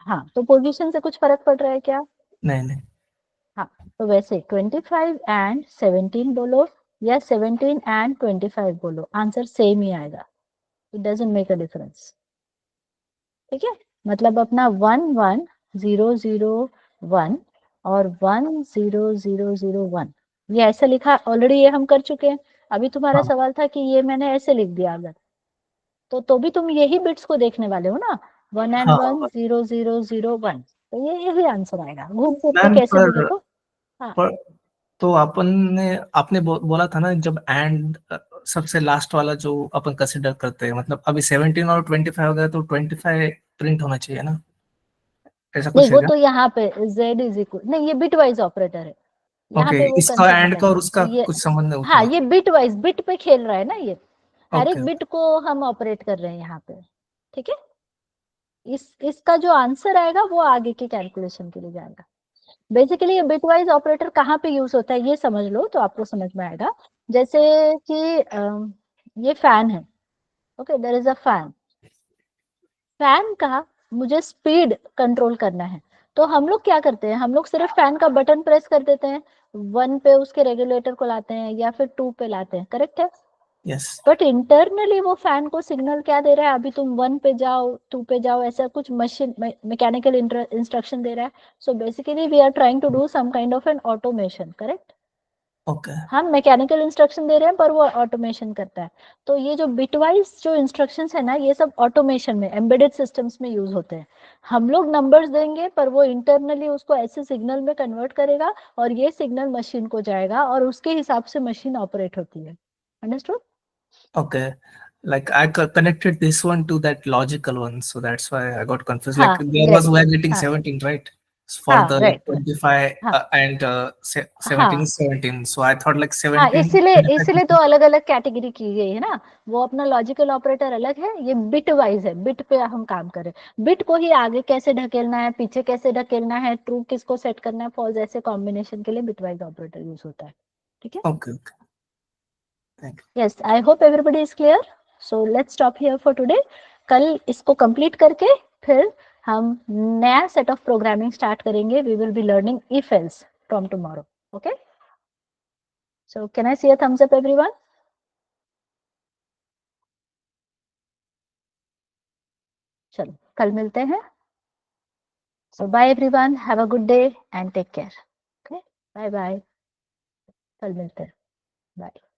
हाँ, तो पोजीशन से कुछ फर्क पड़ रहा है क्या? नहीं नहीं। हाँ, तो वैसे 25 and 17 बोलो या 17 and 25 बोलो, आंसर सेम ही आएगा। It doesn't make a difference. ठीक है, मतलब अपना 1 1 0 0 1 और 1 0 0 0 1 ये ऐसे लिखा ऑलरेडी, ये हम कर चुके हैं। अभी तुम्हारा हाँ सवाल था कि ये मैंने ऐसे लिख दिया अगर, तो भी तुम यही बिट्स को देखने वाले हो ना, 1 and 1 0 0 0 1, तो ये यही आंसर आएगा, घूम फिर के मैम, कैसे भी लिखो। हाँ, पर तो अपन ने आपने बोला था ना, जब एंड सबसे लास्ट वाला जो अपन कंसिडर करते हैं, मतलब अभी 17 और 25 हो गया तो 25 प्रिंट होना चाहिए ना, ऐसा नहीं कुछ है वो क्या? तो यहाँ पे z इज इक्वल, नहीं ये बिट वाइज ऑपरेटर है, यहाँ ओके, पे वो इसका कंसेप्ट एंड मत का और आना उसका ये। कुछ संबंध है हाँ, उतना? ये बिट वाइज, बिट पे खेल रहा है ना ये, हर ओके एक बिट को हम ऑपरेट कर रहे हैं यहाँ पे। ठीक है, इसका जो आंसर आएगा वो आगे के कैलकुलेशन के लिए जाएगा। बेसिकली ये बिट वाइज ऑपरेटर कहाँ पे यूज होता है ये समझ लो तो आपको समझ में आएगा। जैसे कि ये फैन है, okay, there is a fan, fan का मुझे स्पीड कंट्रोल करना है, तो हम लोग क्या करते हैं, हम लोग सिर्फ फैन का बटन प्रेस कर देते हैं, 1 पे उसके रेगुलेटर को लाते हैं या फिर 2 पे लाते हैं, करेक्ट है? यस। बट इंटरनली वो फैन को सिग्नल क्या दे रहा है, अभी तुम 1 पे जाओ 2 पे जाओ, ऐसा कुछ मशीन मैकेनिकल इंस्ट्रक्शन दे रहा है। So basically we are trying to do some kind of an automation, correct? Okay हम मैकेनिकल इंस्ट्रक्शन दे रहे हैं पर वो ऑटोमेशन करता है। तो ये जो बिटवाइज जो इंस्ट्रक्शंस है ना, ये सब ऑटोमेशन में, एम्बेडेड सिस्टम्स में यूज होते हैं। हम लोग नंबर्स देंगे पर वो इंटरनली उसको ऐसे सिग्नल में कन्वर्ट करेगा और ये सिग्नल मशीन को जाएगा और उसके हिसाब से मशीन ऑपरेट होती है। Understood? Okay, like I connected this one to that logical one, so that's why I got confused. Like हाँ there was we exactly, are getting हाँ 17, right? For हाँ, the राइट, 25 हाँ 17 हाँ is 17. So I thought like हाँ, 17 इसीलिए 25 इसीलिए तो अलग अलग कैटेगरी की गई है ना, वो अपना लॉजिकल ऑपरेटर अलग है, ये बिट वाइज है, बिट पे हम काम करें, बिट को ही आगे कैसे ढकेलना है पीछे कैसे ढकेलना है, ट्रू किसको सेट करना है फॉल्स, ऐसे कॉम्बिनेशन के लिए बिट वाइज ऑपरेटर यूज होता है। ठीक है, Okay, okay. Thank yes, I hope everybody is clear. So let's stop here for today. कल इसको कंप्लीट करके फिर हम नया सेट ऑफ प्रोग्रामिंग स्टार्ट करेंगे, we will be learning if else from tomorrow. Okay, so can I see a thumbs up everyone? चलो कल मिलते हैं। So bye everyone, have a good day and take care. Okay, bye bye, कल मिलते हैं, bye.